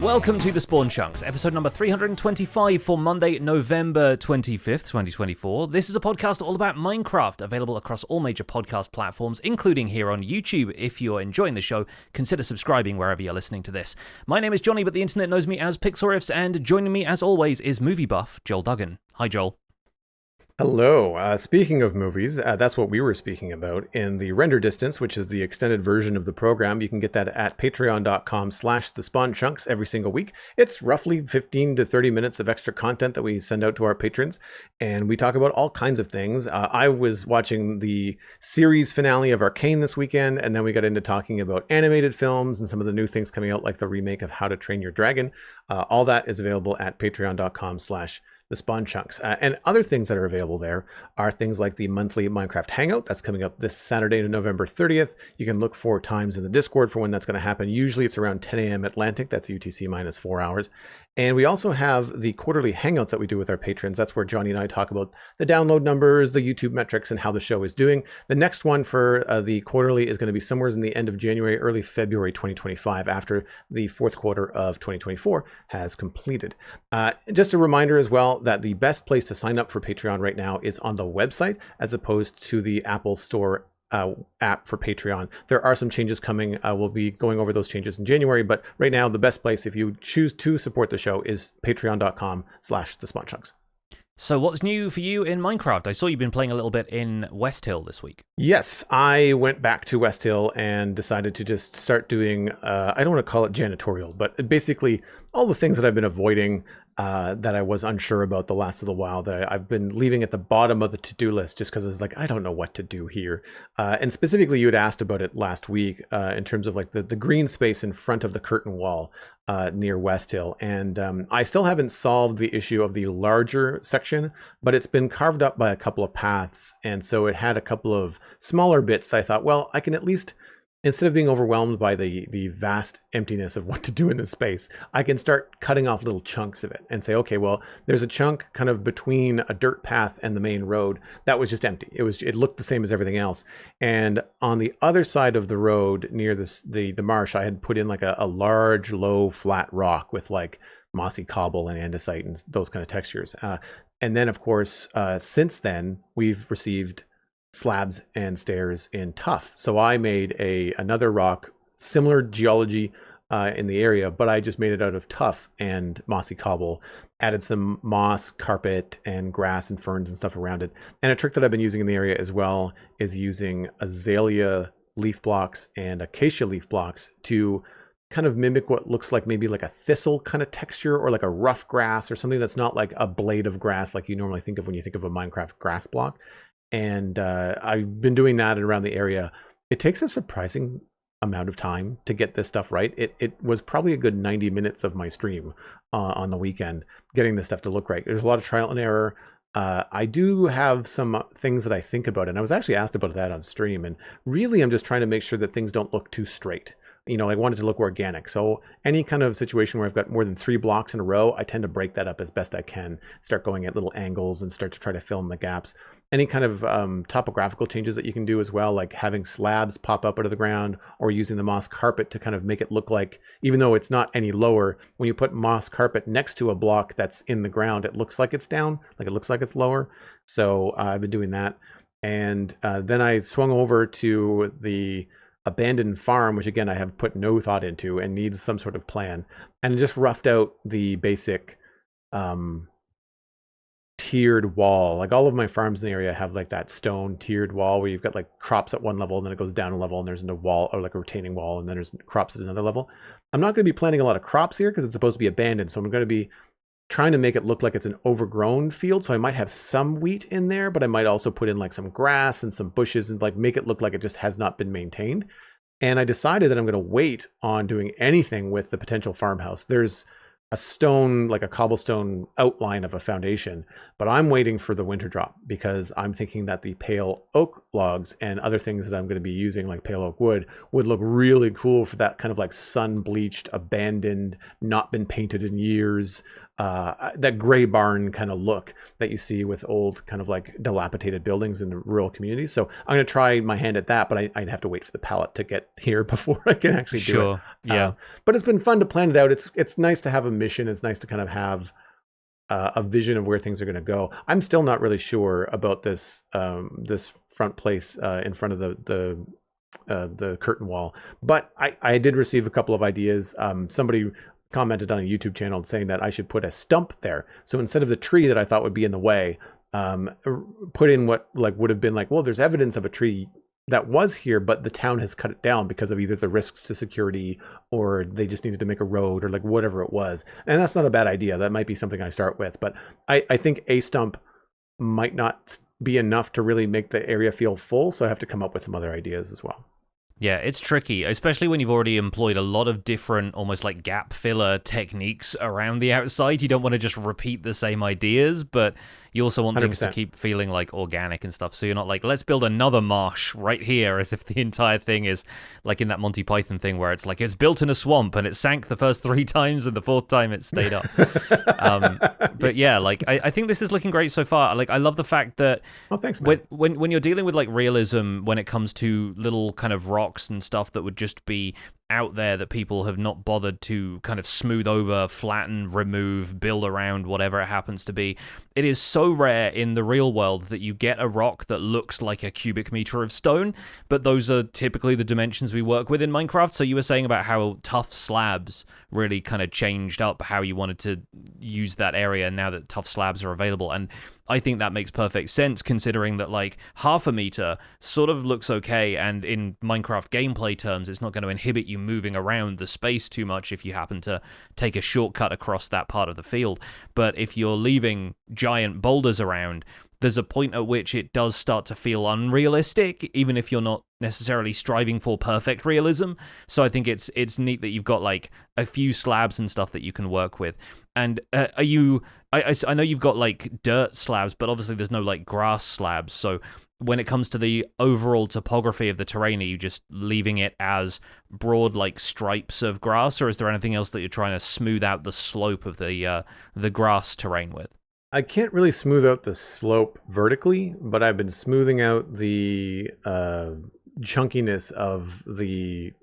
Welcome to the Spawn Chunks, episode number 325 for Monday, November 25th, 2024. This is a podcast all about Minecraft, available across all major podcast platforms, including here on YouTube. If you're enjoying the show, consider subscribing wherever you're listening to this. My name is Johnny, but the internet knows me as Pixelriffs, and joining me, as always, is movie buff Joel Duggan. Hi, Joel. Hello. Speaking of movies, that's what we were speaking about in the render distance, which is the extended version of the program. You can get that at patreon.com/thespawnchunks every single week. It's roughly 15 to 30 minutes of extra content that we send out to our patrons, and we talk about all kinds of things. I was watching the series finale of Arcane this weekend, and then we got into talking about animated films and some of the new things coming out, like the remake of How to Train Your Dragon. All that is available at patreon.com/the Spawn Chunks. And other things that are available there are things like the monthly Minecraft Hangout that's coming up this Saturday, November 30th. You can look for times in the Discord for when that's going to happen. Usually it's around 10 a.m. Atlantic. That's UTC minus 4 hours. And we also have the quarterly Hangouts that we do with our patrons. That's where Johnny and I talk about the download numbers, the YouTube metrics, and how the show is doing. The next one for the quarterly is going to be somewhere in the end of January, early February 2025, after the fourth quarter of 2024 has completed. Just a reminder as well that the best place to sign up for Patreon right now is on the website, as opposed to the Apple Store app for Patreon. There are some changes coming. We'll be going over those changes in January, but right now the best place if you choose to support the show is patreon.com/thespawnchunks. So what's new for you in Minecraft? I saw you've been playing a little bit in West Hill this week. Yes, I went back to West Hill and decided to just start doing, I don't want to call it janitorial, but basically all the things that I've been avoiding that I was unsure about the last little while, that I've been leaving at the bottom of the to-do list just because it's like, I don't know what to do here. And specifically, you had asked about it last week in terms of like the green space in front of the curtain wall near West Hill. And I still haven't solved the issue of the larger section, but it's been carved up by a couple of paths. And so it had a couple of smaller bits that I thought, well, I can at least, instead of being overwhelmed by the vast emptiness of what to do in this space, I can start cutting off little chunks of it and say, okay, well, there's a chunk kind of between a dirt path and the main road that was just empty. It looked the same as everything else. And on the other side of the road near the marsh, I had put in like a large, low, flat rock with like mossy cobble and andesite and those kind of textures. And then, of course, since then, we've received slabs and stairs in tuff. So I made another rock, similar geology in the area, but I just made it out of tuff and mossy cobble, added some moss, carpet, and grass and ferns and stuff around it. And a trick that I've been using in the area as well is using azalea leaf blocks and acacia leaf blocks to kind of mimic what looks like maybe like a thistle kind of texture, or like a rough grass, or something that's not like a blade of grass like you normally think of when you think of a Minecraft grass block. And I've been doing that around the area. It takes a surprising amount of time to get this stuff right. It was probably a good 90 minutes of my stream on the weekend getting this stuff to look right. There's a lot of trial and error. I do have some things that I think about, and I was actually asked about that on stream. And really, I'm just trying to make sure that things don't look too straight. You know, I want it to look organic. So any kind of situation where I've got more than 3 blocks in a row, I tend to break that up as best I can, start going at little angles and start to try to fill in the gaps. Any kind of topographical changes that you can do as well, like having slabs pop up out of the ground, or using the moss carpet to kind of make it look like, even though it's not any lower, when you put moss carpet next to a block that's in the ground, it looks like it's down, like it looks like it's lower. So I've been doing that. And then I swung over to the abandoned farm, which again I have put no thought into and needs some sort of plan, and just roughed out the basic tiered wall. Like all of my farms in the area have like that stone tiered wall where you've got like crops at one level and then it goes down a level and there's a wall, or like a retaining wall, and then there's crops at another level. I'm not going to be planting a lot of crops here because it's supposed to be abandoned, so I'm going to be trying to make it look like it's an overgrown field. So I might have some wheat in there, but I might also put in like some grass and some bushes and like make it look like it just has not been maintained. And I decided that I'm going to wait on doing anything with the potential farmhouse. There's a stone, like a cobblestone outline of a foundation, but I'm waiting for the winter drop because I'm thinking that the pale oak logs and other things that I'm going to be using, like pale oak wood, would look really cool for that kind of like sun bleached, abandoned, not been painted in years that gray barn kind of look that you see with old kind of like dilapidated buildings in the rural communities. So I'm going to try my hand at that, but I'd have to wait for the palette to get here before I can actually do it. Sure. Yeah. But it's been fun to plan it out. It's nice to have a mission. It's nice to kind of have a vision of where things are going to go. I'm still not really sure about this this front place in front of the curtain wall, but I did receive a couple of ideas. Somebody commented on a YouTube channel saying that I should put a stump there. So instead of the tree that I thought would be in the way, put in what like would have been like, well, there's evidence of a tree that was here, but the town has cut it down because of either the risks to security or they just needed to make a road or like whatever it was. And that's not a bad idea. That might be something I start with, but I think a stump might not be enough to really make the area feel full. So I have to come up with some other ideas as well. Yeah, it's tricky, especially when you've already employed a lot of different, almost like gap filler techniques around the outside. You don't want to just repeat the same ideas, but you also want 100%. Things to keep feeling like organic and stuff. So you're not like, let's build another marsh right here, as if the entire thing is like in that Monty Python thing where it's like it's built in a swamp and it sank the first 3 times and the 4th time it stayed up. But yeah, like I think this is looking great so far. Like I love the fact that thanks, man. When you're dealing with like realism, when it comes to little kind of rocks and stuff that would just be out there that people have not bothered to kind of smooth over, flatten, remove, build around, whatever it happens to be. It is so rare in the real world that you get a rock that looks like a cubic meter of stone, but those are typically the dimensions we work with in Minecraft. So you were saying about how tough slabs really kind of changed up how you wanted to use that area now that tough slabs are available. And I think that makes perfect sense considering that like half a meter sort of looks okay, and in Minecraft gameplay terms, it's not going to inhibit you moving around the space too much if you happen to take a shortcut across that part of the field. But if you're leaving giant boulders around, there's a point at which it does start to feel unrealistic, even if you're not necessarily striving for perfect realism. So I think it's neat that you've got like a few slabs and stuff that you can work with. And are you? I know you've got like dirt slabs, but obviously there's no like grass slabs. So when it comes to the overall topography of the terrain, are you just leaving it as broad like stripes of grass, or is there anything else that you're trying to smooth out the slope of the grass terrain with? I can't really smooth out the slope vertically, but I've been smoothing out the chunkiness of the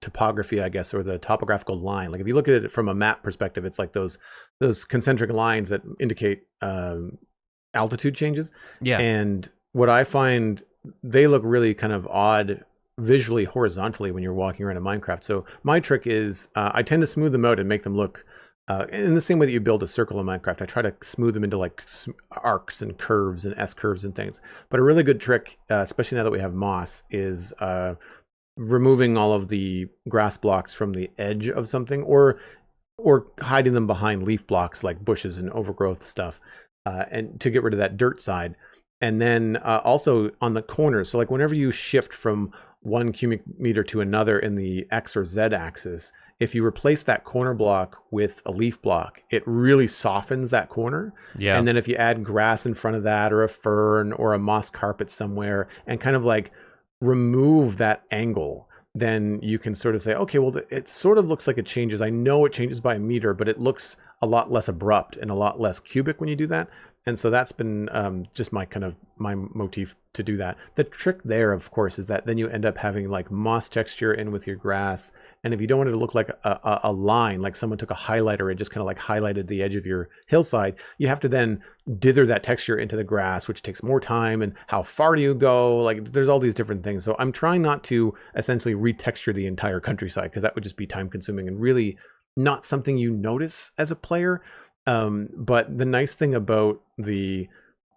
topography, I guess, or the topographical line. Like if you look at it from a map perspective, it's like those concentric lines that indicate altitude changes. Yeah. And what I find, they look really kind of odd visually horizontally when you're walking around in Minecraft. So my trick is I tend to smooth them out and make them look in the same way that you build a circle in Minecraft. I try to smooth them into like arcs and curves and S-curves and things. But a really good trick, especially now that we have moss, is removing all of the grass blocks from the edge of something, or hiding them behind leaf blocks like bushes and overgrowth stuff, and to get rid of that dirt side. And then also on the corners. So like whenever you shift from one cubic meter to another in the X or Z axis, if you replace that corner block with a leaf block, it really softens that corner. Yeah. And then if you add grass in front of that, or a fern or a moss carpet somewhere, and kind of like remove that angle, then you can sort of say, okay, well, it sort of looks like it changes. I know it changes by a meter, but it looks a lot less abrupt and a lot less cubic when you do that. And so that's been just my motif to do that. The trick there, of course, is that then you end up having like moss texture in with your grass. And if you don't want it to look like a line, like someone took a highlighter and just kind of like highlighted the edge of your hillside, you have to then dither that texture into the grass, which takes more time. And how far do you go? Like there's all these different things. So I'm trying not to essentially retexture the entire countryside, because that would just be time consuming and really not something you notice as a player. But the nice thing about the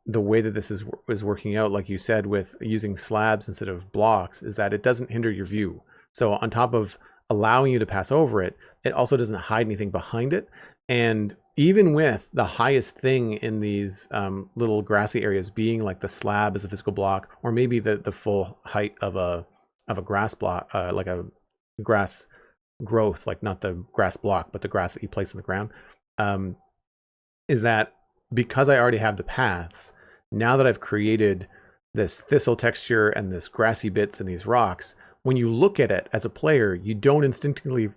way that this is working out, like you said, with using slabs instead of blocks, is that it doesn't hinder your view. So on top of allowing you to pass over it, it also doesn't hide anything behind it. And even with the highest thing in these little grassy areas being like the slab as a physical block, or maybe the full height of a grass block, like a grass growth, like not the grass block, but the grass that you place in the ground, is that because I already have the paths, now that I've created this thistle texture and this grassy bits and these rocks, when you look at it as a player, you don't instinctively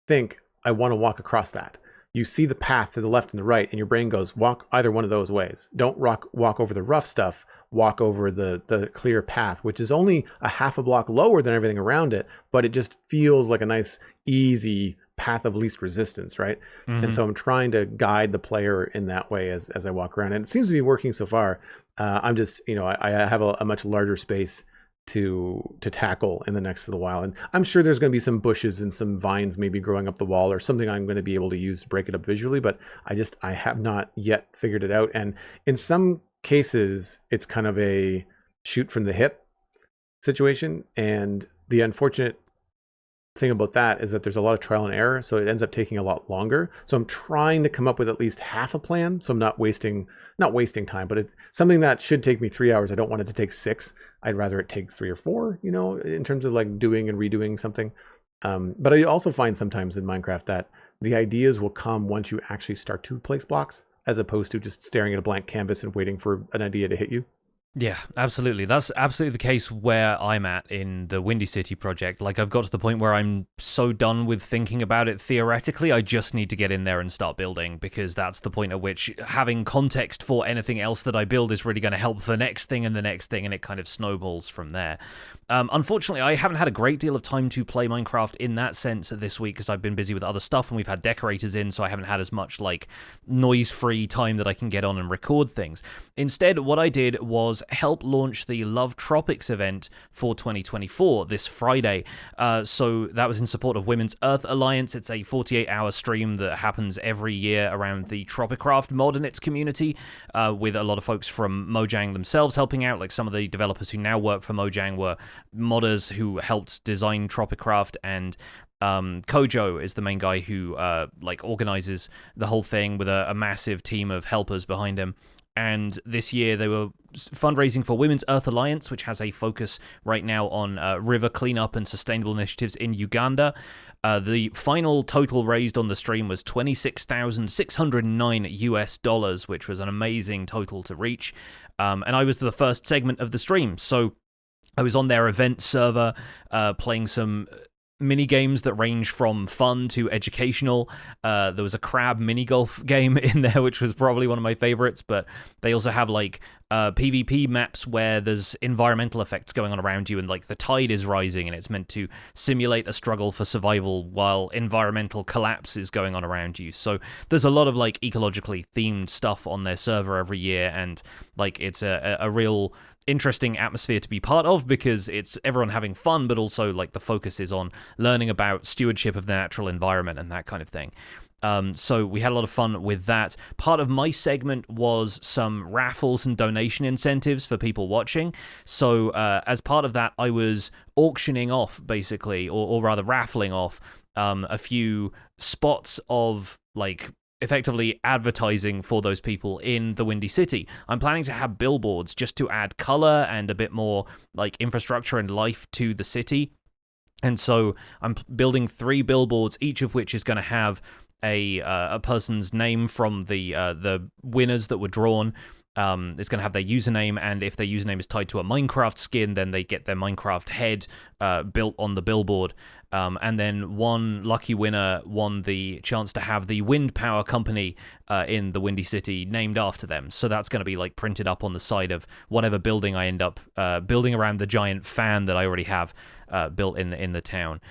think, I want to walk across that. you see the path to the left and the right, and your brain goes, walk either one of those ways. Don't walk over the rough stuff, walk over the clear path, which is only a half a block lower than everything around it, but it just feels like a nice, easy path of least resistance, right? Mm-hmm. And so I'm trying to guide the player in that way as I walk around, and it seems to be working so far. I'm just, I have a much larger space to tackle in the next little while, and I'm sure there's going to be some bushes and some vines maybe growing up the wall or something I'm going to be able to use to break it up visually, but I have not yet figured it out. And in some cases it's kind of a shoot from the hip situation, and the unfortunate thing about that is that there's a lot of trial and error, so it ends up taking a lot longer. So I'm trying to come up with at least half a plan, so I'm not wasting time, but it's something that should take me 3 hours. I don't want it to take 6. I'd rather it take 3 or 4, in terms of like doing and redoing something. But I also find sometimes in Minecraft that the ideas will come once you actually start to place blocks, as opposed to just staring at a blank canvas and waiting for an idea to hit you. Yeah, absolutely. That's absolutely the case where I'm at in the Windy City project. Like, I've got to the point where I'm so done with thinking about it theoretically, I just need to get in there and start building, because that's the point at which having context for anything else that I build is really going to help the next thing and the next thing, and it kind of snowballs from there. Unfortunately, I haven't had a great deal of time to play Minecraft in that sense this week, because I've been busy with other stuff, and we've had decorators in, so I haven't had as much, like, noise-free time that I can get on and record things. Instead, what I did was help launch the Love Tropics event for 2024 this Friday. So that was in support of Women's Earth Alliance. It's a 48-hour stream that happens every year around the Tropicraft mod and its community, with a lot of folks from Mojang themselves helping out. Like, some of the developers who now work for Mojang were modders who helped design Tropicraft, and Kojo is the main guy who organizes the whole thing with a massive team of helpers behind him. And this year they were fundraising for Women's Earth Alliance, which has a focus right now on river cleanup and sustainable initiatives in Uganda. The final total raised on the stream was $26,609, which was an amazing total to reach. And I was the first segment of the stream, so I was on their event server playing some mini games that range from fun to educational. There was a crab mini golf game in there, which was probably one of my favorites, but they also have like PvP maps where there's environmental effects going on around you, and like the tide is rising, and it's meant to simulate a struggle for survival while environmental collapse is going on around you. So there's a lot of like ecologically themed stuff on their server every year, and like it's a real interesting atmosphere to be part of, because it's everyone having fun, but also like the focus is on learning about stewardship of the natural environment and that kind of thing. So we had a lot of fun with that. Part of my segment was some raffles and donation incentives for people watching. So as part of that, I was auctioning off, basically, or rather raffling off a few spots of like effectively advertising for those people in the Windy City. I'm planning to have billboards just to add color and a bit more like infrastructure and life to the city. And so I'm building 3 billboards, each of which is going to have a person's name from the winners that were drawn. It's going to have their username, and if their username is tied to a Minecraft skin, then they get their Minecraft head built on the billboard. And then one lucky winner won the chance to have the wind power company in the Windy City named after them. So that's going to be like printed up on the side of whatever building I end up building around the giant fan that I already have built in the town.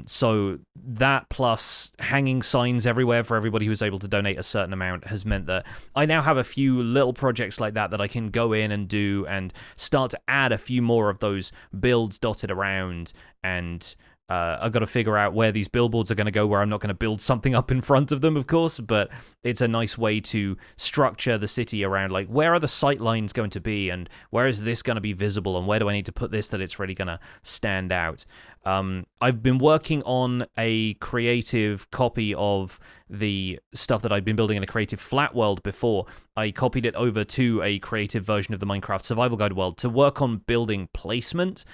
So that plus hanging signs everywhere for everybody who's able to donate a certain amount has meant that I now have a few little projects like that I can go in and do and start to add a few more of those builds dotted around. And I've got to figure out where these billboards are going to go, where I'm not going to build something up in front of them, of course, but it's a nice way to structure the city around, like, where are the sight lines going to be, and where is this going to be visible, and where do I need to put this that it's really going to stand out. I've been working on a creative copy of the stuff that I'd been building in a creative flat world before. I copied it over to a creative version of the Minecraft Survival Guide world to work on building placement.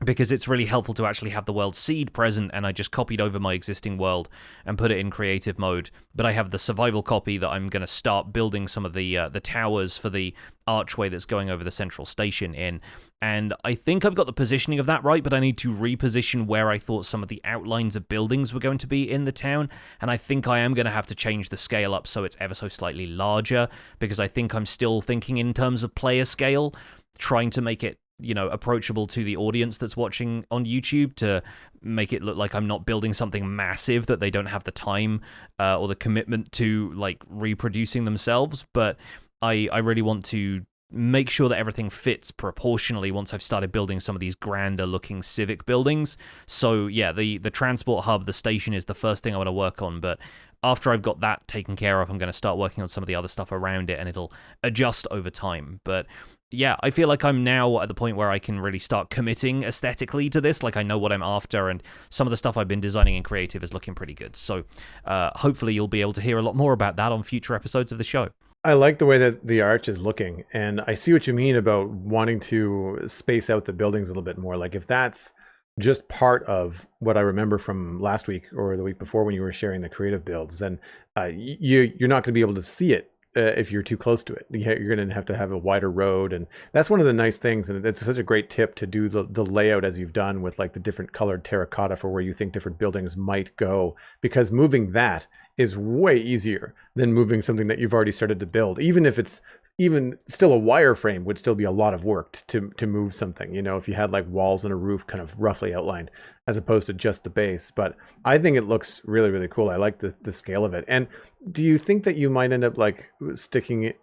because it's really helpful to actually have the world seed present, and I just copied over my existing world and put it in creative mode. But I have the survival copy that I'm going to start building some of the towers for the archway that's going over the central station in. And I think I've got the positioning of that right, but I need to reposition where I thought some of the outlines of buildings were going to be in the town. And I think I am going to have to change the scale up so it's ever so slightly larger, because I think I'm still thinking in terms of player scale, trying to make it, you know, approachable to the audience that's watching on YouTube, to make it look like I'm not building something massive that they don't have the time or the commitment to, like, reproducing themselves. But I really want to make sure that everything fits proportionally once I've started building some of these grander looking civic buildings. So yeah, the transport hub, the station, is the first thing I want to work on, but after I've got that taken care of, I'm going to start working on some of the other stuff around it, and it'll adjust over time. But yeah, I feel like I'm now at the point where I can really start committing aesthetically to this. Like, I know what I'm after, and some of the stuff I've been designing in creative is looking pretty good. So hopefully you'll be able to hear a lot more about that on future episodes of the show. I like the way that the arch is looking, and I see what you mean about wanting to space out the buildings a little bit more. Like, if that's just part of what I remember from last week or the week before when you were sharing the creative builds, then you're not going to be able to see it if you're too close to it. You're going to have a wider road, and that's one of the nice things. And it's such a great tip to do the layout as you've done with, like, the different colored terracotta for where you think different buildings might go, because moving that is way easier than moving something that you've already started to build. Even if it's even still a wireframe, would still be a lot of work to move something, you know, if you had like walls and a roof kind of roughly outlined as opposed to just the base. But I think it looks really, really cool. I like the scale of it. And do you think that you might end up like sticking it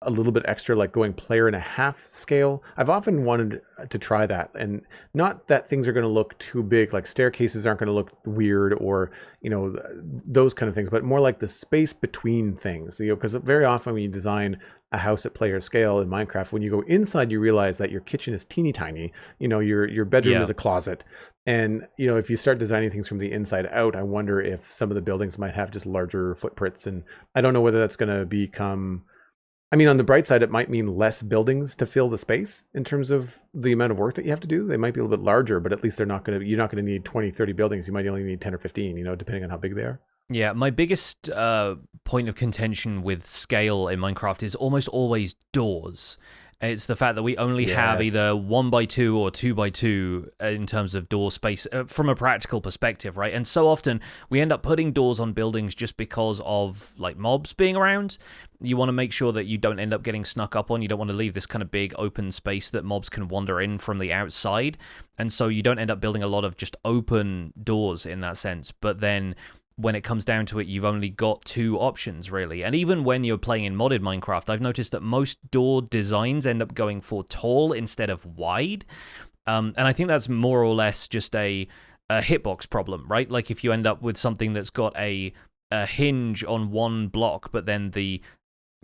a little bit extra, like going 1.5 scale? I've often wanted to try that, and not that things are going to look too big, like staircases aren't going to look weird, or, you know, those kind of things, but more like the space between things, you know, because very often when you design a house at player scale in Minecraft, when you go inside, you realize that your kitchen is teeny tiny, you know, your bedroom is a closet. And, you know, if you start designing things from the inside out, I wonder if some of the buildings might have just larger footprints. And I don't know whether that's going to become, I mean, on the bright side, it might mean less buildings to fill the space in terms of the amount of work that you have to do. They might be a little bit larger, but at least you're not going to need 20, 30 buildings. You might only need 10 or 15, you know, depending on how big they are. Yeah, my biggest point of contention with scale in Minecraft is almost always doors. It's the fact that we only have either 1x2 or 2x2 in terms of door space from a practical perspective, right? And so often we end up putting doors on buildings just because of like mobs being around. You want to make sure that you don't end up getting snuck up on. You don't want to leave this kind of big open space that mobs can wander in from the outside. And so you don't end up building a lot of just open doors in that sense. But then when it comes down to it, you've only got two options, really. And even when you're playing in modded Minecraft, I've noticed that most door designs end up going for tall instead of wide. And I think that's more or less just a hitbox problem, right? Like if you end up with something that's got a hinge on one block, but then the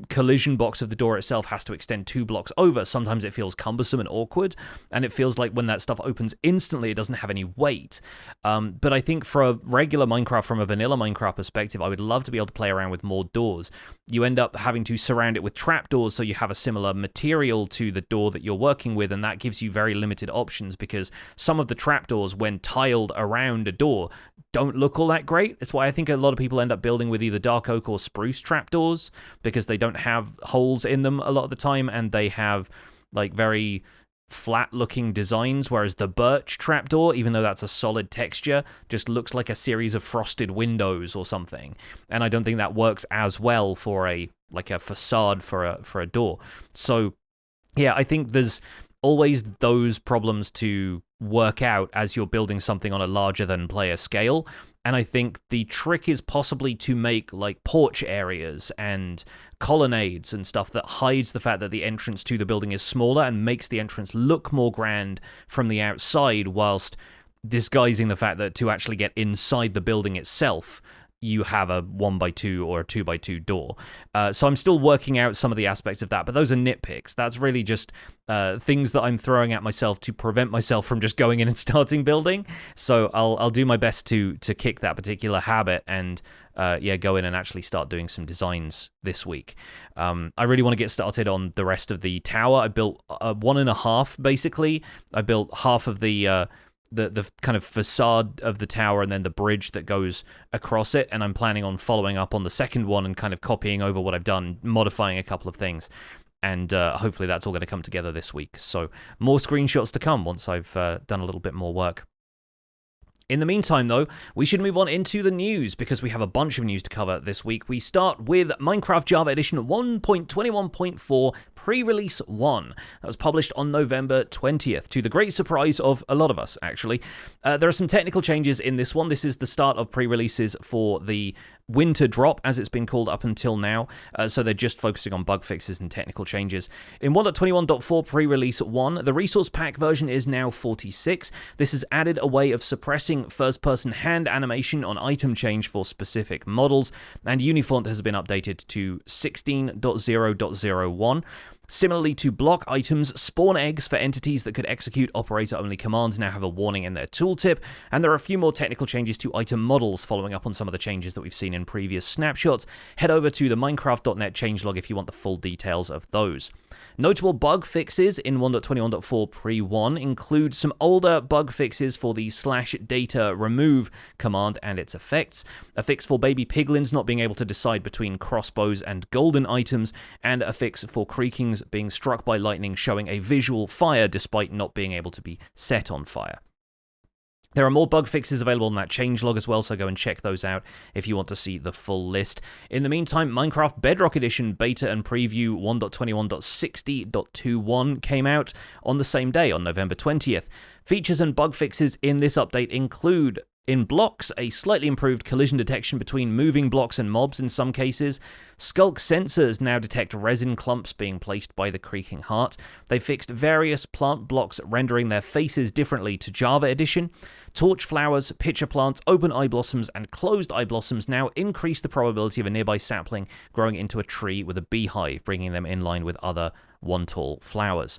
collision box of the door itself has to extend 2 blocks over, sometimes it feels cumbersome and awkward, and it feels like when that stuff opens instantly, it doesn't have any weight. But I think for a regular Minecraft, from a vanilla Minecraft perspective, I would love to be able to play around with more doors. You end up having to surround it with trapdoors so you have a similar material to the door that you're working with, and that gives you very limited options, because some of the trapdoors, when tiled around a door, don't look all that great. That's why I think a lot of people end up building with either dark oak or spruce trapdoors, because they don't have holes in them a lot of the time, and they have like very flat looking designs, whereas the birch trapdoor, even though that's a solid texture, just looks like a series of frosted windows or something. And I don't think that works as well for a facade for a door. So yeah, I think there's always those problems to work out as you're building something on a larger than player scale. And I think the trick is possibly to make like porch areas and colonnades and stuff that hides the fact that the entrance to the building is smaller and makes the entrance look more grand from the outside, whilst disguising the fact that to actually get inside the building itself, you have a 1x2 or a 2x2 door. So I'm still working out some of the aspects of that, but those are nitpicks. That's really just things that I'm throwing at myself to prevent myself from just going in and starting building. So I'll do my best to kick that particular habit and go in and actually start doing some designs this week. I really want to get started on the rest of the tower. I built 1.5 basically. I built half of the kind of facade of the tower and then the bridge that goes across it, and I'm planning on following up on the second one and kind of copying over what I've done, modifying a couple of things, and hopefully that's all going to come together this week. So more screenshots to come once I've done a little bit more work. In the meantime, though, we should move on into the news, because we have a bunch of news to cover this week. We start with Minecraft Java Edition 1.21.4 Pre-Release 1. That was published on November 20th, to the great surprise of a lot of us, actually. There are some technical changes in this one. This is the start of pre-releases for the winter drop, as it's been called up until now, so they're just focusing on bug fixes and technical changes. In 1.21.4 Pre-Release 1, the resource pack version is now 46. This has added a way of suppressing first-person hand animation on item change for specific models, and Unifont has been updated to 16.0.01. Similarly to block items, spawn eggs for entities that could execute operator-only commands now have a warning in their tooltip, and there are a few more technical changes to item models following up on some of the changes that we've seen in previous snapshots. Head over to the Minecraft.net changelog if you want the full details of those. Notable bug fixes in 1.21.4 Pre-1 include some older bug fixes for the /data remove command and its effects, a fix for baby piglins not being able to decide between crossbows and golden items, and a fix for creakings being struck by lightning showing a visual fire despite not being able to be set on fire. There are more bug fixes available in that changelog as well, so go and check those out if you want to see the full list. In the meantime, Minecraft Bedrock Edition beta and preview 1.21.60.21 came out on the same day, on November 20th. Features and bug fixes in this update include: in blocks, a slightly improved collision detection between moving blocks and mobs in some cases. Skulk sensors now detect resin clumps being placed by the creaking heart. They fixed various plant blocks, rendering their faces differently to Java Edition. Torch flowers, pitcher plants, open eye blossoms, and closed eye blossoms now increase the probability of a nearby sapling growing into a tree with a beehive, bringing them in line with other one-tall flowers.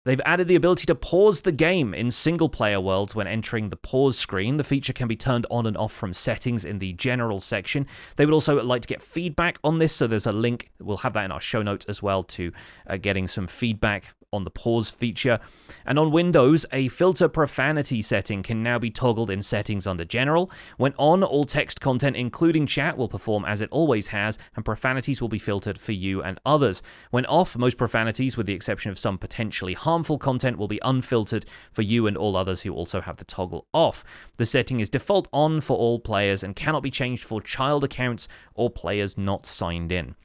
They've added the ability to pause the game in single-player worlds when entering the pause screen. The feature can be turned on and off from settings in the general section. They would also like to get feedback on this, so there's a link. We'll have that in our show notes as well to getting some feedback on the pause feature. And on Windows, a filter profanity setting can now be toggled in settings under General. When on, all text content, including chat, will perform as it always has, and profanities will be filtered for you and others. When off, most profanities, with the exception of some potentially harmful content, will be unfiltered for you and all others who also have the toggle off. The setting is default on for all players and cannot be changed for child accounts or players not signed in.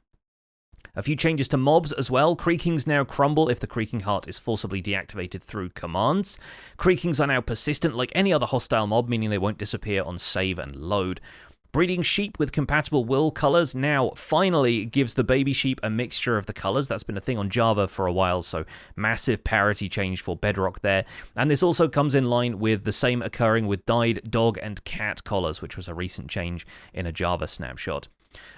A few changes to mobs as well. Creakings now crumble if the creaking heart is forcibly deactivated through commands. Creakings are now persistent like any other hostile mob, meaning they won't disappear on save and load. Breeding sheep with compatible wool colors now finally gives the baby sheep a mixture of the colors. That's been a thing on Java for a while, so massive parity change for Bedrock there. And this also comes in line with the same occurring with dyed dog and cat collars, which was a recent change in a Java snapshot.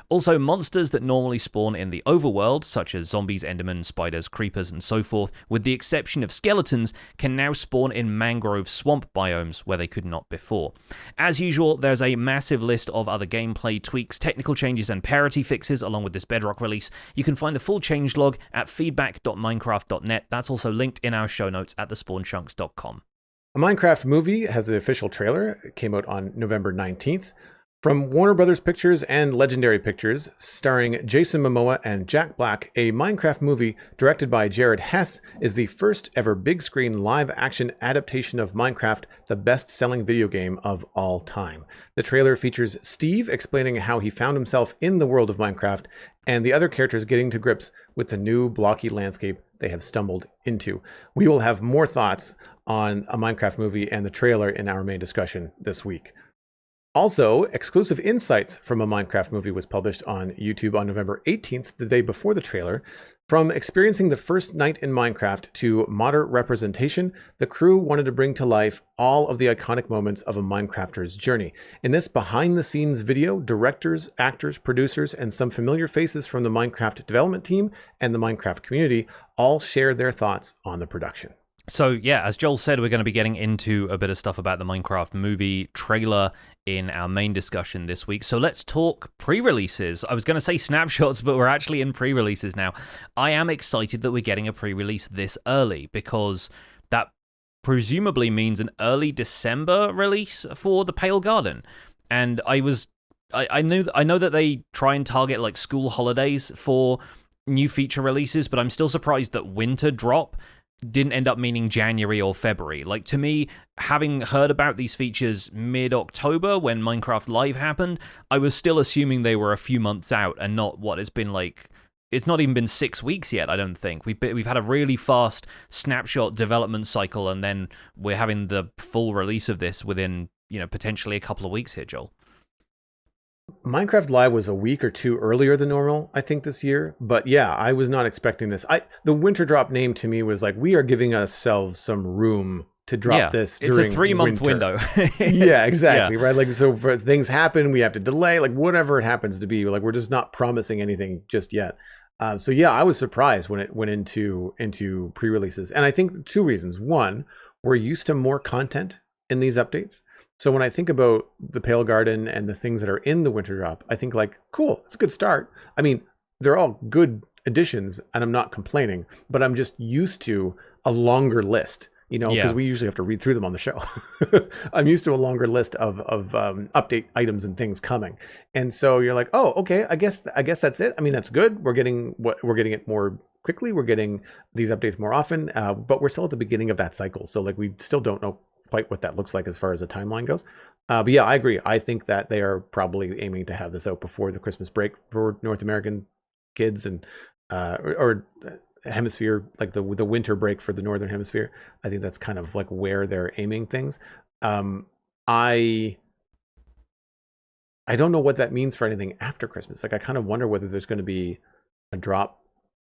Also, monsters that normally spawn in the overworld, such as zombies, endermen, spiders, creepers, and so forth, with the exception of skeletons, can now spawn in mangrove swamp biomes where they could not before. As usual, there's a massive list of other gameplay tweaks, technical changes, and parity fixes along with this Bedrock release. You can find the full changelog at feedback.minecraft.net. That's also linked in our show notes at thespawnchunks.com. A Minecraft movie has the official trailer. It came out on November 19th. From Warner Brothers Pictures and Legendary Pictures, starring Jason Momoa and Jack Black, a Minecraft movie directed by Jared Hess is the first ever big screen live action adaptation of Minecraft, the best-selling video game of all time. The trailer features Steve explaining how he found himself in the world of Minecraft and the other characters getting to grips with the new blocky landscape they have stumbled into. We will have more thoughts on a Minecraft movie and the trailer in our main discussion this week. Also, exclusive insights from a Minecraft movie was published on YouTube on November 18th, the day before the trailer. From experiencing the first night in Minecraft to moderate representation, the crew wanted to bring to life all of the iconic moments of a Minecrafter's journey. In this behind-the-scenes video, directors, actors, producers, and some familiar faces from the Minecraft development team and the Minecraft community all shared their thoughts on the production. So yeah, as Joel said, we're going to be getting into a bit of stuff about the Minecraft movie trailer in our main discussion this week. So let's talk pre-releases. I was going to say snapshots, but we're actually in pre-releases now. I am excited that we're getting a pre-release this early because that presumably means an early December release for the Pale Garden. And I know that they try and target like school holidays for new feature releases, but I'm still surprised that winter drop didn't end up meaning January or February. Like, to me, having heard about these features mid-October when Minecraft Live happened, I was still assuming they were a few months out and not what has been like... It's not even been 6 weeks yet, I don't think. We've had a really fast snapshot development cycle, and then we're having the full release of this within, potentially a couple of weeks here, Joel. Minecraft Live was a week or two earlier than normal, I think, this year. But yeah, I was not expecting this. The winter drop name to me was like, we are giving ourselves some room to drop this during it's a 3-month window. Yeah, exactly. Yeah. Right. Like, so for things happen, we have to delay, like whatever it happens to be, like, we're just not promising anything just yet. So yeah, I was surprised when it went into pre-releases. And I think 2 reasons. One, we're used to more content in these updates. So when I think about the Pale Garden and the things that are in the winter drop, I think like, cool, it's a good start. I mean, they're all good additions and I'm not complaining, but I'm just used to a longer list, because we usually have to read through them on the show. I'm used to a longer list of update items and things coming. And so you're like, oh, okay, I guess that's it. I mean, that's good. We're getting it more quickly. We're getting these updates more often, but we're still at the beginning of that cycle. So like, we still don't know quite what that looks like as far as the timeline goes. But yeah, I agree. I think that they are probably aiming to have this out before the Christmas break for North American kids and or hemisphere, like the winter break for the Northern Hemisphere. I think that's kind of like where they're aiming things. I don't know what that means for anything after Christmas. Like, I kind of wonder whether there's going to be a drop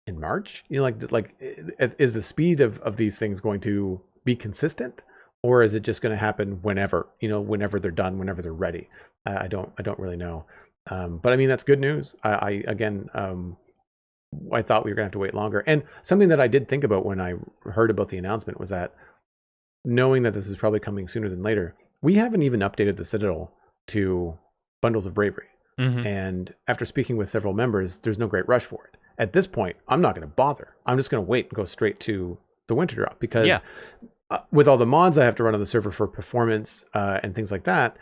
in March. Like is the speed of these things going to be consistent? Or is it just going to happen whenever they're done, whenever they're ready? I don't really know. But I mean, that's good news. I thought we were going to have to wait longer. And something that I did think about when I heard about the announcement was that, knowing that this is probably coming sooner than later, we haven't even updated the Citadel to Bundles of Bravery. Mm-hmm. And after speaking with several members, there's no great rush for it. At this point, I'm not going to bother. I'm just going to wait and go straight to the winter drop because with all the mods I have to run on the server for performance and things like that,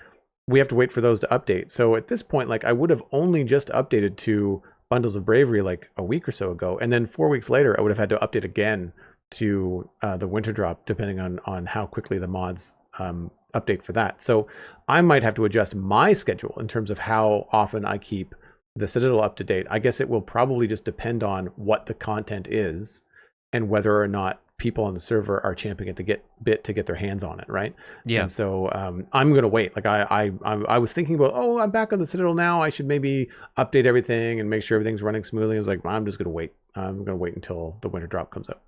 we have to wait for those to update. So at this point, like, I would have only just updated to Bundles of Bravery like a week or so ago. And then 4 weeks later, I would have had to update again to the winter drop, depending on how quickly the mods update for that. So I might have to adjust my schedule in terms of how often I keep the Citadel up to date. I guess it will probably just depend on what the content is and whether or not people on the server are champing at the bit to get their hands on it, right? Yeah. And so I'm going to wait. Like, I was thinking about, I'm back on the Citadel now. I should maybe update everything and make sure everything's running smoothly. I was like, I'm just going to wait. I'm going to wait until the winter drop comes out.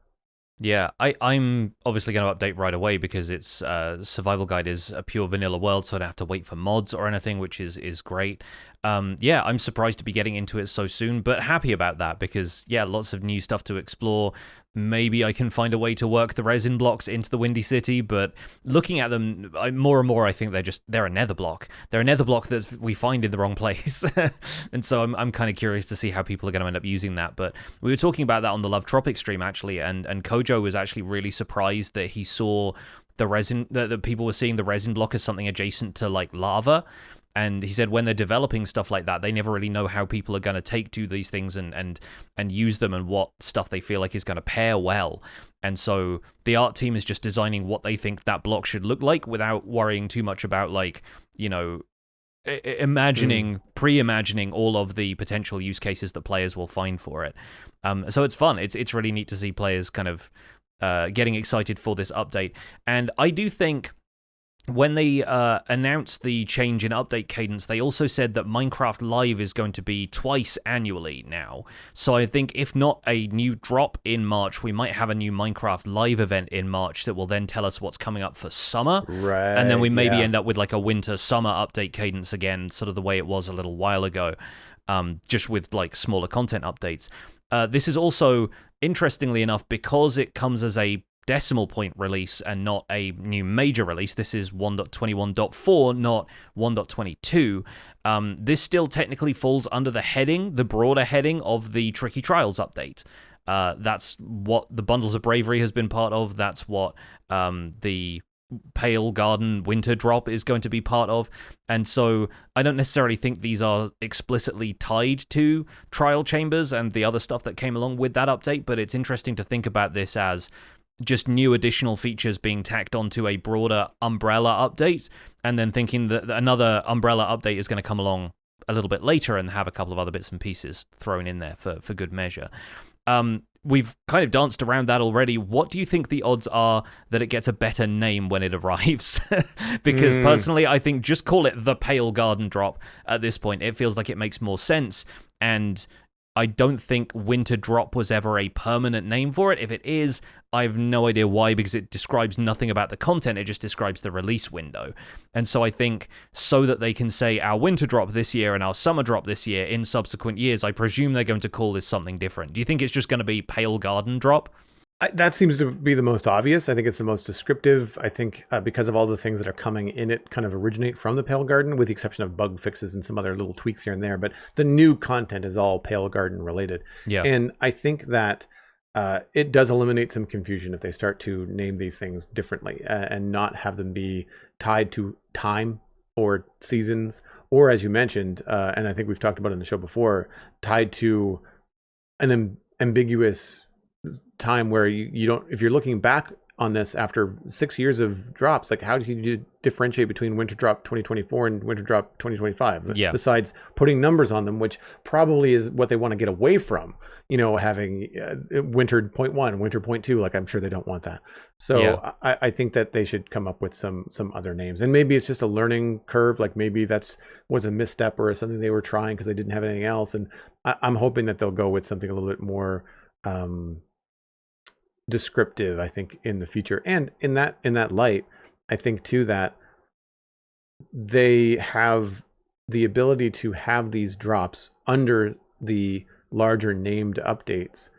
Yeah, I'm obviously going to update right away because it's Survival Guide is a pure vanilla world, so I don't have to wait for mods or anything, which is great. Yeah, I'm surprised to be getting into it so soon, but happy about that because, yeah, lots of new stuff to explore. Maybe I can find a way to work the resin blocks into the Windy City, but looking at them more and more, I think they're a nether block. They're a nether block that we find in the wrong place. And so I'm kind of curious to see how people are going to end up using that. But we were talking about that on the Love Tropic stream, actually, and Kojo was actually really surprised that he saw the resin, that people were seeing the resin block as something adjacent to, like, lava. And he said when they're developing stuff like that, they never really know how people are going to take to these things and use them and what stuff they feel like is going to pair well. And so the art team is just designing what they think that block should look like without worrying too much about, like, pre-imagining all of the potential use cases that players will find for it. So it's fun. It's really neat to see players kind of getting excited for this update. And I do think when they announced the change in update cadence, they also said that Minecraft Live is going to be twice annually now. So I think if not a new drop in March, we might have a new Minecraft Live event in March that will then tell us what's coming up for summer. Right. And then we maybe end up with like a winter-summer update cadence again, sort of the way it was a little while ago, just with like smaller content updates. This is also, interestingly enough, because it comes as a decimal point release and not a new major release. This is 1.21.4, not 1.22. This still technically falls under the broader heading of the Tricky Trials update. That's what the Bundles of Bravery has been part of. That's what the Pale Garden Winter Drop is going to be part of. And so I don't necessarily think these are explicitly tied to Trial Chambers and the other stuff that came along with that update, but it's interesting to think about this as just new additional features being tacked onto a broader umbrella update, and then thinking that another umbrella update is going to come along a little bit later and have a couple of other bits and pieces thrown in there for good measure. We've kind of danced around that already. What do you think the odds are that it gets a better name when it arrives? Because personally, I think just call it the Pale Garden Drop at this point. It feels like it makes more sense, and I don't think Winter Drop was ever a permanent name for it. If it is, I have no idea why, because it describes nothing about the content. It just describes the release window. And so I think so that they can say our Winter Drop this year and our Summer Drop this year in subsequent years, I presume they're going to call this something different. Do you think it's just going to be Pale Garden Drop? That seems to be the most obvious. I think it's the most descriptive. I think because of all the things that are coming in it kind of originate from the Pale Garden, with the exception of bug fixes and some other little tweaks here and there. But the new content is all Pale Garden related. Yeah. And I think that it does eliminate some confusion if they start to name these things differently and not have them be tied to time or seasons, or as you mentioned, and I think we've talked about it in the show before, tied to an ambiguous time where you don't, if you're looking back on this after 6 years of drops, like how do you differentiate between Winter Drop 2024 and Winter Drop 2025? Yeah. Besides putting numbers on them, which probably is what they want to get away from, having Winter .1, Winter .2, like I'm sure they don't want that. So yeah. I think that they should come up with some other names, and maybe it's just a learning curve. Like maybe was a misstep or something they were trying because they didn't have anything else. And I'm hoping that they'll go with something a little bit more descriptive, I think, in the future. And in that light, I think too that they have the ability to have these drops under the larger named updates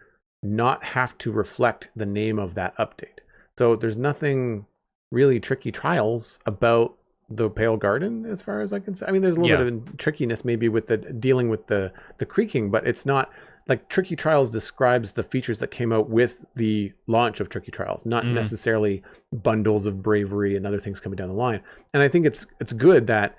not have to reflect the name of that update. So there's nothing really Tricky Trials about the Pale Garden as far as I can say. I mean, there's a little bit of trickiness maybe with the dealing with the creaking, but it's not like Tricky Trials describes the features that came out with the launch of Tricky Trials, not necessarily bundles of bravery and other things coming down the line. And I think it's good that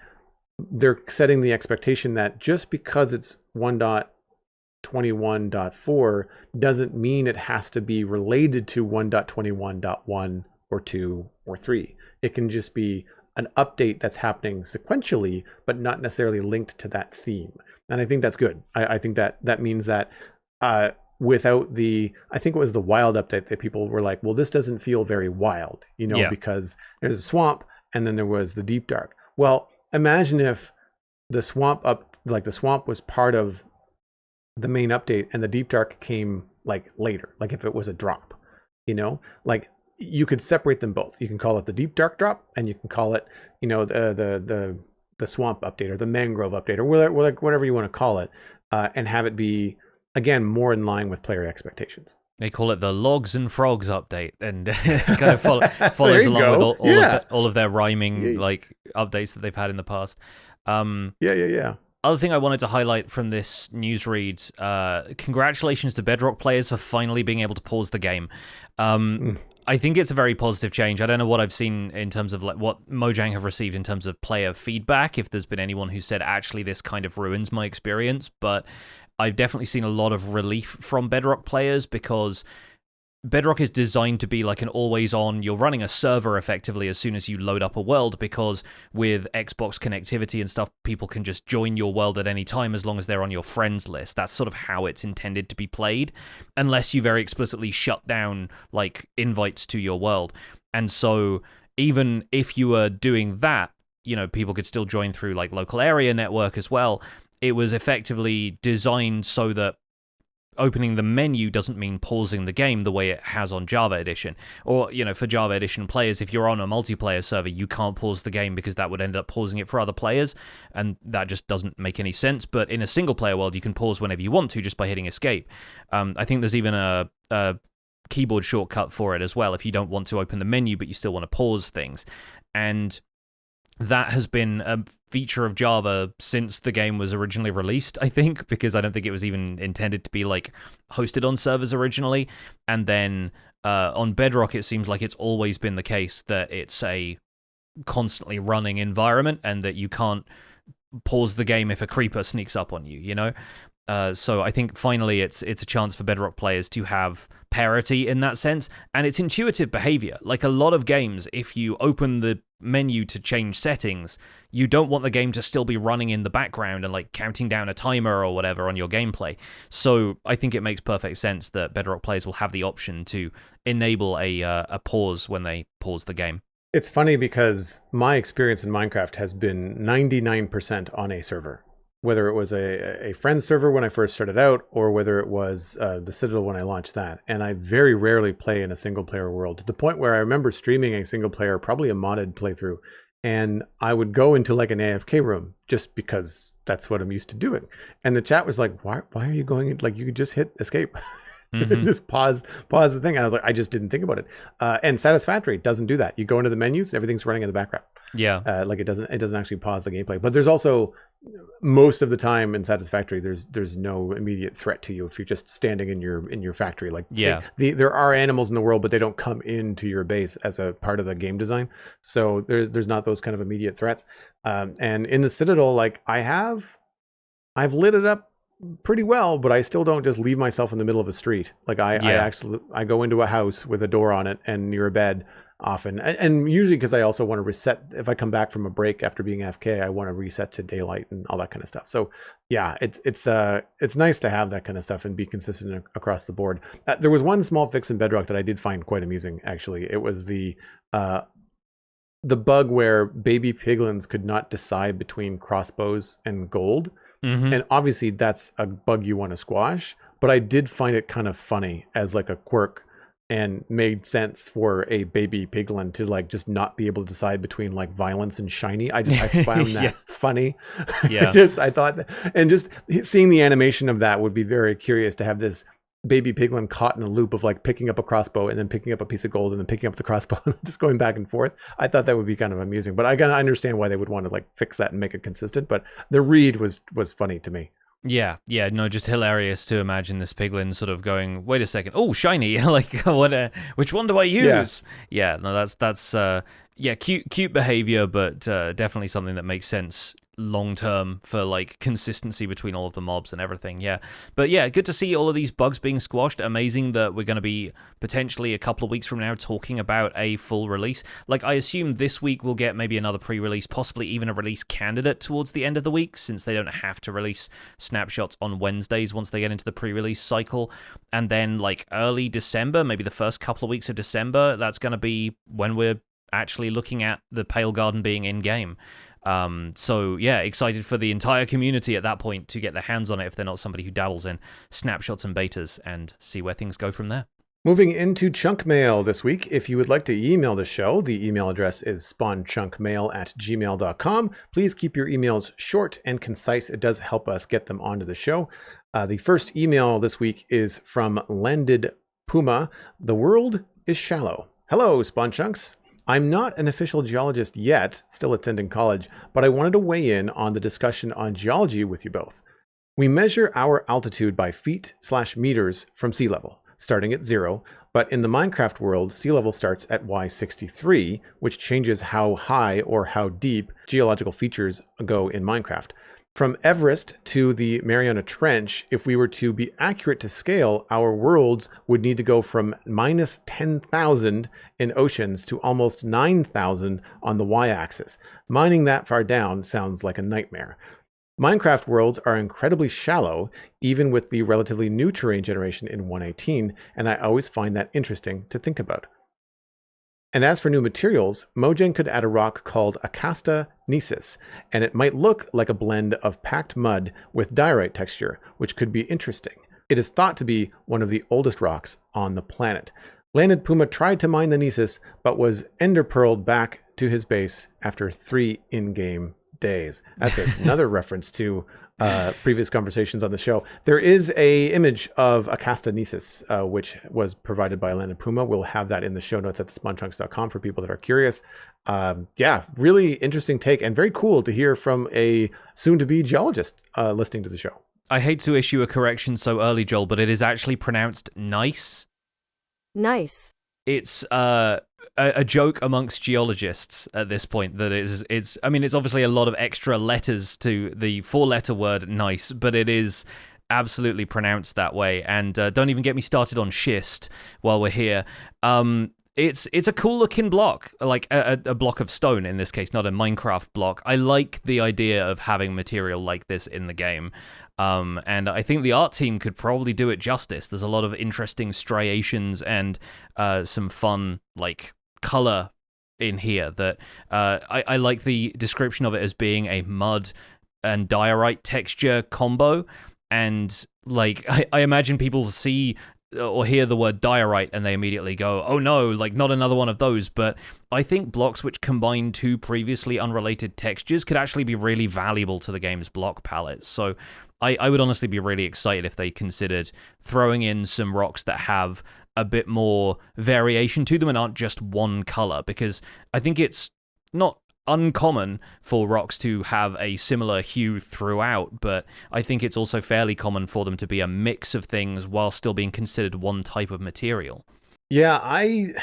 they're setting the expectation that just because it's 1.21.4 doesn't mean it has to be related to 1.21.1 or 2 or 3. It can just be an update that's happening sequentially, but not necessarily linked to that theme. And I think that's good. I think that means that without I think it was the wild update that people were like, well, this doesn't feel very wild, because there's a swamp and then there was the deep dark. Well, imagine if the swamp was part of the main update and the deep dark came like later, like if it was a drop, like you could separate them both. You can call it the deep dark drop, and you can call it, the swamp update or the mangrove update or whatever you want to call it, and have it be, again, more in line with player expectations. They call it the Logs and Frogs update, and kind of follows along with all of their rhyming like updates that they've had in the past. Other thing I wanted to highlight from this news read, congratulations to Bedrock players for finally being able to pause the game. I think it's a very positive change. I don't know what I've seen in terms of like what Mojang have received in terms of player feedback, if there's been anyone who said, actually, this kind of ruins my experience, but I've definitely seen a lot of relief from Bedrock players, because Bedrock is designed to be like an always-on, you're running a server effectively as soon as you load up a world, because with Xbox connectivity and stuff, people can just join your world at any time as long as they're on your friends list. That's sort of how it's intended to be played, unless you very explicitly shut down like invites to your world. And so even if you were doing that, people could still join through like local area network as well. It was effectively designed so that opening the menu doesn't mean pausing the game the way it has on Java Edition. Or, for Java Edition players, if you're on a multiplayer server, you can't pause the game because that would end up pausing it for other players, and that just doesn't make any sense. But in a single-player world, you can pause whenever you want to just by hitting escape. I think there's even a keyboard shortcut for it as well if you don't want to open the menu but you still want to pause things. And that has been a feature of Java since the game was originally released, I think, because I don't think it was even intended to be like hosted on servers originally. And then on Bedrock, it seems like it's always been the case that it's a constantly running environment and that you can't pause the game if a creeper sneaks up on you, So I think finally it's a chance for Bedrock players to have parity in that sense, and it's intuitive behavior. Like a lot of games, if you open the menu to change settings, you don't want the game to still be running in the background and like counting down a timer or whatever on your gameplay. So I think it makes perfect sense that Bedrock players will have the option to enable a pause when they pause the game. It's funny because my experience in Minecraft has been 99% on a server. Whether it was a friend's server when I first started out, or whether it was the Citadel when I launched that. And I very rarely play in a single-player world, to the point where I remember streaming a single-player, probably a modded playthrough, and I would go into like an AFK room just because that's what I'm used to doing. And the chat was like, why are you going in? Like, you could just hit escape. Mm-hmm. Just pause the thing. And I was like, I just didn't think about it. And Satisfactory doesn't do that. You go into the menus, everything's running in the background. Yeah. Like it doesn't actually pause the gameplay. But there's also, most of the time in Satisfactory, there's no immediate threat to you if you're just standing in your factory. Like, yeah, there are animals in the world, but they don't come into your base as a part of the game design. So there's not those kind of immediate threats. And in the Citadel, like I've lit it up pretty well, but I still don't just leave myself in the middle of a street. Like I go into a house with a door on it and near a bed often, and usually because I also want to reset. If I come back from a break after being AFK, I want to reset to daylight and all that kind of stuff. So yeah, it's nice to have that kind of stuff and be consistent across the board. There was one small fix in Bedrock that I did find quite amusing. Actually, it was the bug where baby piglins could not decide between crossbows and gold. Mm-hmm. And obviously that's a bug you want to squash, but I did find it kind of funny as like a quirk, and made sense for a baby piglin to like just not be able to decide between like violence and shiny. I found that yeah. funny. Yeah. I thought that, and just seeing the animation of that would be very curious, to have this baby piglin caught in a loop of like picking up a crossbow and then picking up a piece of gold and then picking up the crossbow and just going back and forth. I thought that would be kind of amusing, but I can understand why they would want to like fix that and make it consistent. But the read was funny to me. Yeah, no, just hilarious to imagine this piglin sort of going, wait a second, oh, shiny, like which one do I use? Yeah, no, that's cute behavior, but definitely something that makes sense long term for like consistency between all of the mobs and everything. Yeah, but yeah, good to see all of these bugs being squashed. Amazing that we're going to be potentially a couple of weeks from now talking about a full release. Like, I assume this week we'll get maybe another pre-release, possibly even a release candidate towards the end of the week, since they don't have to release snapshots on Wednesdays once they get into the pre-release cycle. And then like early December, maybe the first couple of weeks of December, that's going to be when we're actually looking at the Pale Garden being in game. So yeah, excited for the entire community at that point to get their hands on it if they're not somebody who dabbles in snapshots and betas, and see where things go from there. Moving into chunk mail this week. If you would like to email the show, the email address is spawnchunkmail@gmail.com. Please keep your emails short and concise. It does help us get them onto the show. The first email this week is from Landed Puma. The world is shallow. Hello, Spawn Chunks. I'm not an official geologist yet, still attending college, but I wanted to weigh in on the discussion on geology with you both. We measure our altitude by feet/meters from sea level, starting at 0, but in the Minecraft world, sea level starts at Y63, which changes how high or how deep geological features go in Minecraft. From Everest to the Mariana Trench, if we were to be accurate to scale, our worlds would need to go from minus 10,000 in oceans to almost 9,000 on the y-axis. Mining that far down sounds like a nightmare. Minecraft worlds are incredibly shallow, even with the relatively new terrain generation in 1.18, and I always find that interesting to think about. And as for new materials, Mojang could add a rock called Acasta Nisus, and it might look like a blend of packed mud with diorite texture, which could be interesting. It is thought to be one of the oldest rocks on the planet. Landed Puma tried to mine the Nisus, but was ender-pearled back to his base after 3 in-game days. That's another reference to previous conversations on the show. There is a image of Acasta Nisus, which was provided by Landed Puma. We'll have that in the show notes at thespawnchunks.com for people that are curious. Yeah, really interesting take and very cool to hear from a soon-to-be geologist listening to the show. I hate to issue a correction so early, Joel, but it is actually pronounced nice. Nice. It's a joke amongst geologists at this point that it's obviously a lot of extra letters to the 4-letter word nice, but it is absolutely pronounced that way. And don't even get me started on schist while we're here. It's a cool looking block, like a block of stone in this case, not a Minecraft block. I like the idea of having material like this in the game. And I think the art team could probably do it justice. There's a lot of interesting striations and some fun, like, color in here that I like the description of it as being a mud and diorite texture combo. And, like, I imagine people see or hear the word diorite and they immediately go, oh no, like not another one of those. But I think blocks which combine 2 previously unrelated textures could actually be really valuable to the game's block palette. So I would honestly be really excited if they considered throwing in some rocks that have a bit more variation to them and aren't just one color, because I think it's not uncommon for rocks to have a similar hue throughout, but I think it's also fairly common for them to be a mix of things while still being considered one type of material. Yeah, I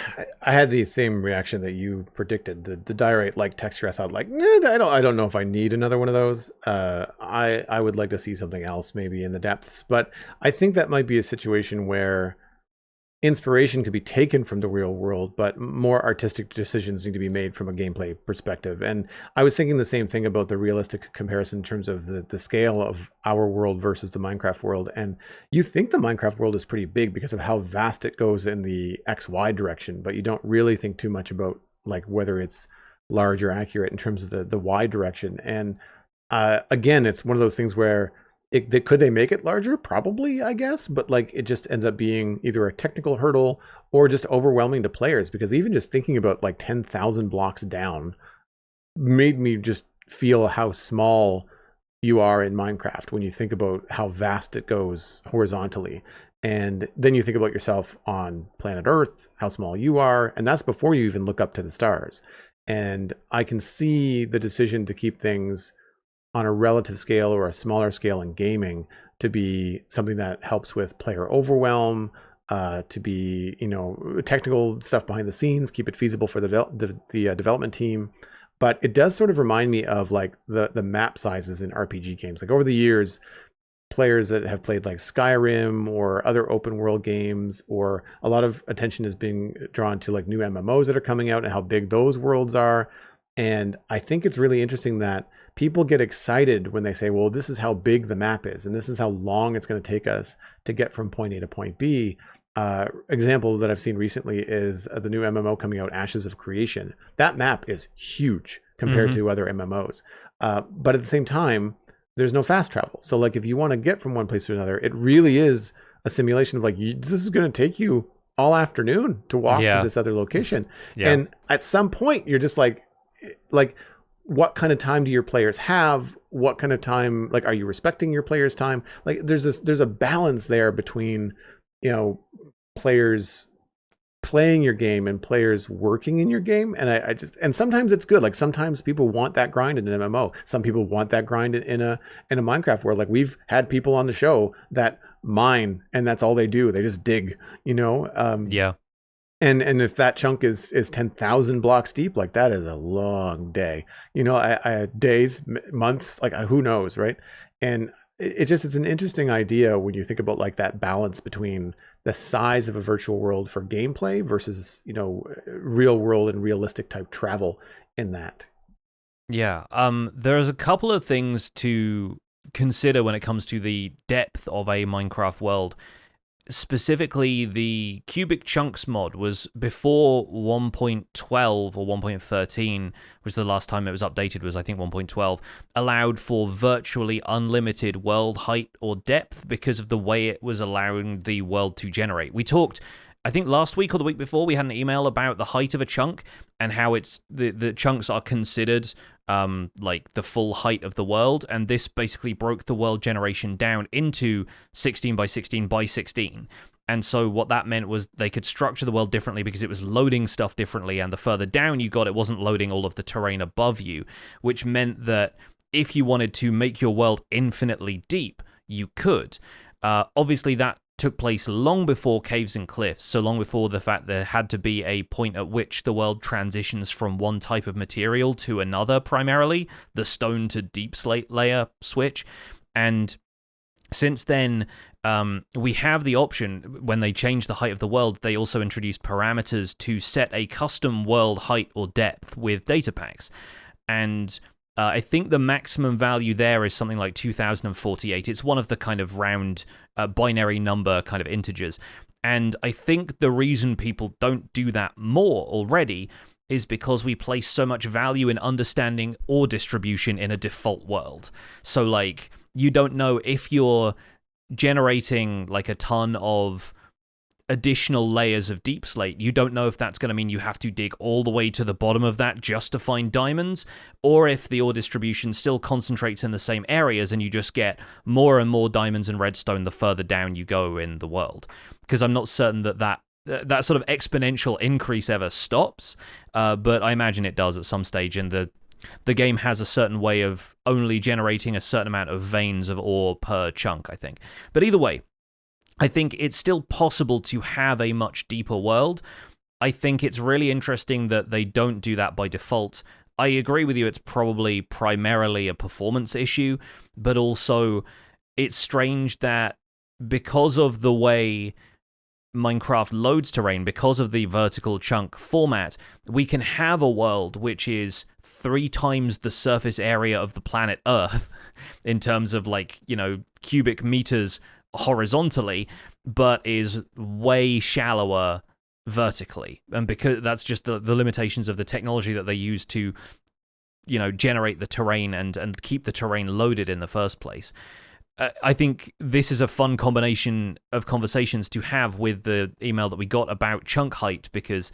had the same reaction that you predicted. The diorite like texture, I thought like, I don't know if I need another one of those. I would like to see something else maybe in the depths, but I think that might be a situation where inspiration could be taken from the real world, but more artistic decisions need to be made from a gameplay perspective. And I was thinking the same thing about the realistic comparison in terms of the scale of our world versus the Minecraft world. And you think the Minecraft world is pretty big because of how vast it goes in the XY direction, but you don't really think too much about like whether it's large or accurate in terms of the Y direction. And again, it's one of those things where could they make it larger? Probably, I guess. But like it just ends up being either a technical hurdle or just overwhelming to players, because even just thinking about like 10,000 blocks down made me just feel how small you are in Minecraft when you think about how vast it goes horizontally. And then you think about yourself on planet Earth, how small you are. And that's before you even look up to the stars. And I can see the decision to keep things on a relative scale or a smaller scale in gaming to be something that helps with player overwhelm, to be, technical stuff behind the scenes, keep it feasible for the development team. But it does sort of remind me of like the map sizes in RPG games. Like over the years, players that have played like Skyrim or other open world games, or a lot of attention is being drawn to like new MMOs that are coming out and how big those worlds are. And I think it's really interesting that people get excited when they say, well, this is how big the map is, and this is how long it's going to take us to get from point A to point B. Example that I've seen recently is the new MMO coming out, Ashes of Creation. That map is huge compared to other MMOs. But at the same time, there's no fast travel. So like if you want to get from one place to another, it really is a simulation of like, this is going to take you all afternoon to walk to this other location. Yeah. And at some point, you're just like, what kind of time do your players have? What kind of time, like, are you respecting your players' time? Like, there's a balance there between, players playing your game and players working in your game. And and sometimes it's good. Like sometimes people want that grind in an MMO. Some people want that grind in a Minecraft world. Like we've had people on the show that mine and that's all they do. They just dig, Yeah. And if that chunk is 10,000 blocks deep, like that is a long day, days, months, like who knows, right? And it's an interesting idea when you think about like that balance between the size of a virtual world for gameplay versus, real world and realistic type travel in that. Yeah. There's a couple of things to consider when it comes to the depth of a Minecraft world. specifically the cubic chunks mod was before 1.12 or 1.13, which the last time it was updated was I think 1.12, allowed for virtually unlimited world height or depth because of the way it was allowing the world to generate. We talked, I think last week or the week before, we had an email about the height of a chunk and how it's the chunks are considered like the full height of the world, and this basically broke the world generation down into 16 by 16 by 16. And so what that meant was they could structure the world differently because it was loading stuff differently, and the further down you got, it wasn't loading all of the terrain above you, which meant that if you wanted to make your world infinitely deep, you could. Obviously, that took place long before caves and cliffs, so long before the fact there had to be a point at which the world transitions from one type of material to another, primarily, the stone to deep slate layer switch. And since then, we have the option, when they changed the height of the world, they also introduced parameters to set a custom world height or depth with data packs. And I think the maximum value there is something like 2048. It's one of the kind of round binary number kind of integers. And I think the reason people don't do that more already is because we place so much value in understanding ore distribution in a default world. So, like, you don't know if you're generating like a ton of additional layers of deep slate, you don't know if that's going to mean you have to dig all the way to the bottom of that just to find diamonds, or if the ore distribution still concentrates in the same areas and you just get more and more diamonds and redstone the further down you go in the world. Because I'm not certain that sort of exponential increase ever stops, but I imagine it does at some stage, and the game has a certain way of only generating a certain amount of veins of ore per chunk, I think. But either way, I think it's still possible to have a much deeper world. I think it's really interesting that they don't do that by default. I agree with you, it's probably primarily a performance issue, but also it's strange that because of the way Minecraft loads terrain, because of the vertical chunk format, we can have a world which is 3 times the surface area of the planet Earth in terms of, like, you know, cubic meters horizontally, but is way shallower vertically. And because that's just the limitations of the technology that they use to, you know, generate the terrain and keep the terrain loaded in the first place. I think this is a fun combination of conversations to have with the email that we got about chunk height, because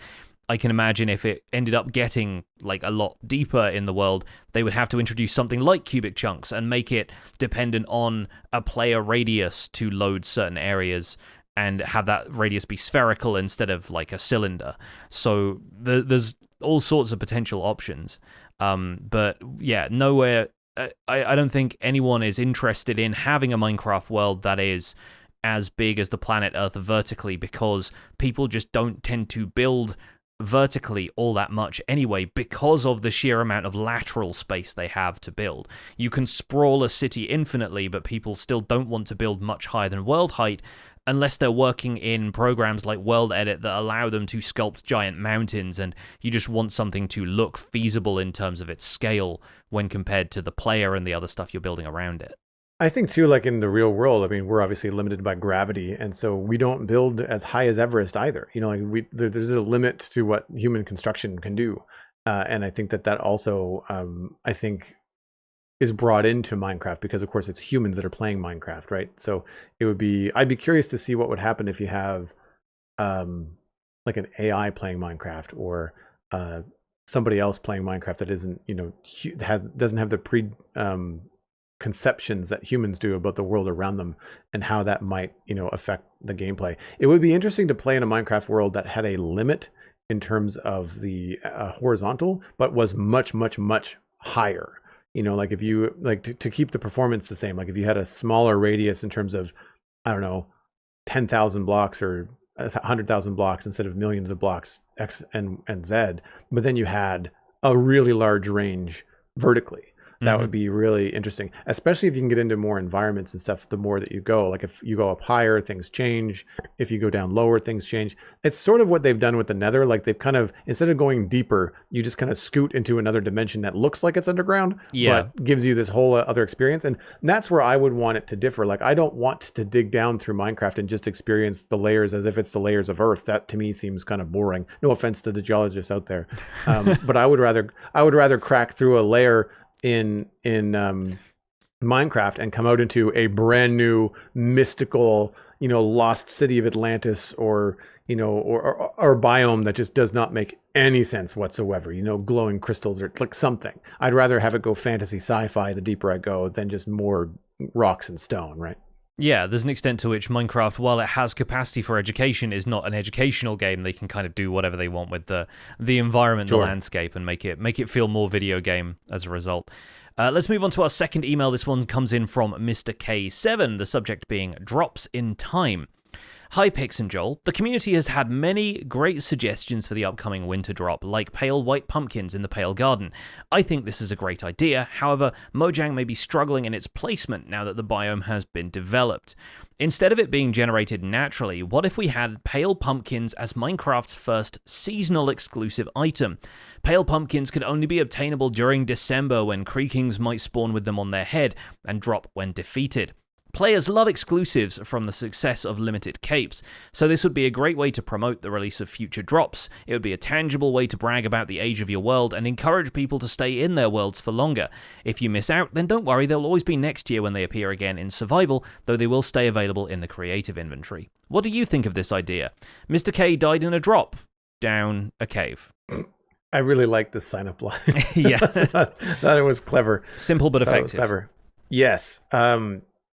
I can imagine if it ended up getting like a lot deeper in the world, they would have to introduce something like cubic chunks and make it dependent on a player radius to load certain areas and have that radius be spherical instead of like a cylinder. So there's all sorts of potential options. But yeah, nowhere. I don't think anyone is interested in having a Minecraft world that is as big as the planet Earth vertically, because people just don't tend to build vertically all that much anyway, because of the sheer amount of lateral space they have to build. You can sprawl a city infinitely, but people still don't want to build much higher than world height unless they're working in programs like World Edit that allow them to sculpt giant mountains, and you just want something to look feasible in terms of its scale when compared to the player and the other stuff you're building around it. I think too, like in the real world, I mean, we're obviously limited by gravity, and so we don't build as high as Everest either. You know, like there's a limit to what human construction can do, and I think that also, I think, is brought into Minecraft because, of course, it's humans that are playing Minecraft, right? So I'd be curious to see what would happen if you have, like an AI playing Minecraft, or somebody else playing Minecraft that isn't, you know, doesn't have the conceptions that humans do about the world around them, and how that might, you know, affect the gameplay. It would be interesting to play in a Minecraft world that had a limit in terms of the horizontal, but was much, much, much higher. You know, like if you like to keep the performance the same, like if you had a smaller radius in terms of, I don't know, 10,000 blocks or 100,000 blocks instead of millions of blocks X and Z, but then you had a really large range vertically. That would be really interesting, especially if you can get into more environments and stuff. The more that you go, like if you go up higher, things change. If you go down lower, things change. It's sort of what they've done with the Nether. Like they've kind of, instead of going deeper, you just kind of scoot into another dimension that looks like it's underground, but gives you this whole other experience. And that's where I would want it to differ. Like I don't want to dig down through Minecraft and just experience the layers as if it's the layers of Earth. That to me seems kind of boring. No offense to the geologists out there, but I would rather crack through a layer in Minecraft and come out into a brand new mystical, lost city of Atlantis, or or biome that just does not make any sense whatsoever. Glowing crystals or like something. I'd rather have it go fantasy sci-fi the deeper I go than just more rocks and stone, right? Yeah, there's an extent to which Minecraft, while it has capacity for education, is not an educational game. They can kind of do whatever they want with the environment, the landscape, and make it feel more video game as a result. Let's move on to our second email. This one comes in from Mr. K7, the subject being drops in time. Hi, Pix and Joel. The community has had many great suggestions for the upcoming winter drop, like pale white pumpkins in the Pale Garden. I think this is a great idea. However, Mojang may be struggling in its placement now that the biome has been developed. Instead of it being generated naturally, what if we had pale pumpkins as Minecraft's first seasonal exclusive item? Pale pumpkins could only be obtainable during December, when Creakings might spawn with them on their head and drop when defeated. Players love exclusives from the success of limited capes, so this would be a great way to promote the release of future drops. It would be a tangible way to brag about the age of your world and encourage people to stay in their worlds for longer. If you miss out, then don't worry, they'll always be next year when they appear again in survival, though they will stay available in the creative inventory. What do you think of this idea? Mr. K died in a drop down a cave. I really like this sign-up line. Yeah. thought it was clever. Simple but effective. It was clever. Yes.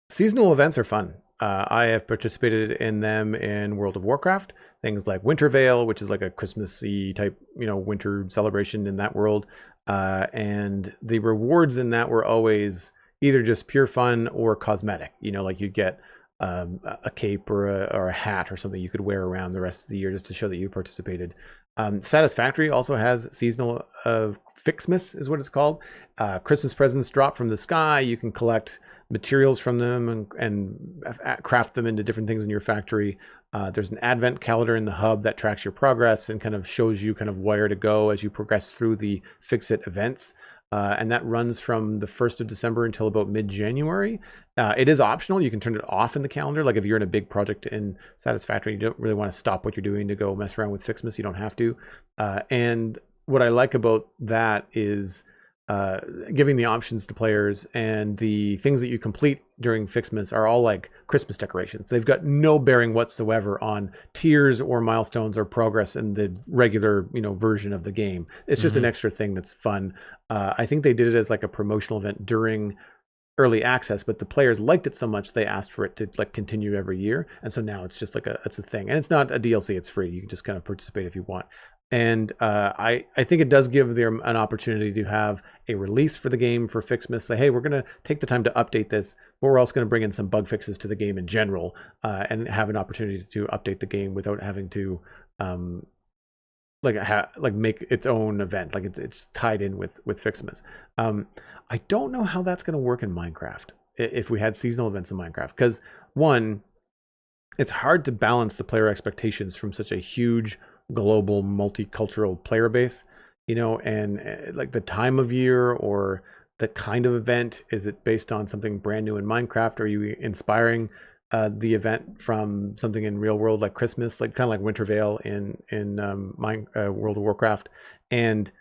Seasonal events are fun. I have participated in them in World of Warcraft. Things like Winter Veil, which is like a Christmassy type, winter celebration in that world. And the rewards in that were always either just pure fun or cosmetic. Like you get a cape or a hat or something you could wear around the rest of the year just to show that you participated. Satisfactory also has seasonal Fixmas is what it's called. Christmas presents drop from the sky. You can collect materials from them and craft them into different things in your factory. There's an advent calendar in the hub that tracks your progress and kind of shows you kind of where to go as you progress through the Fix-It events. And that runs from the 1st of December until about mid-January. It is optional. You can turn it off in the calendar. Like if you're in a big project in Satisfactory, you don't really want to stop what you're doing to go mess around with Fixmas. You don't have to. And what I like about that is giving the options to players, and the things that you complete during Fixmas are all like Christmas decorations. They've got no bearing whatsoever on tiers or milestones or progress in the regular, version of the game. It's just an extra thing that's fun. I think they did it as like a promotional event during early access, but the players liked it so much they asked for it to like continue every year, and so now it's just like it's a thing, and it's not a DLC. It's free. You can just kind of participate if you want. And I think it does give them an opportunity to have a release for the game for Fixmas. Say, hey, we're going to take the time to update this, but we're also going to bring in some bug fixes to the game in general, and have an opportunity to update the game without having to make its own event. Like it's tied in with Fixmas. I don't know how that's going to work in Minecraft if we had seasonal events in Minecraft, because one, it's hard to balance the player expectations from such a huge global multicultural player base, and like the time of year or the kind of event. Is it based on something brand new in Minecraft? Are you inspiring the event from something in real world like Christmas, like kind of like Winter Veil in World of Warcraft? And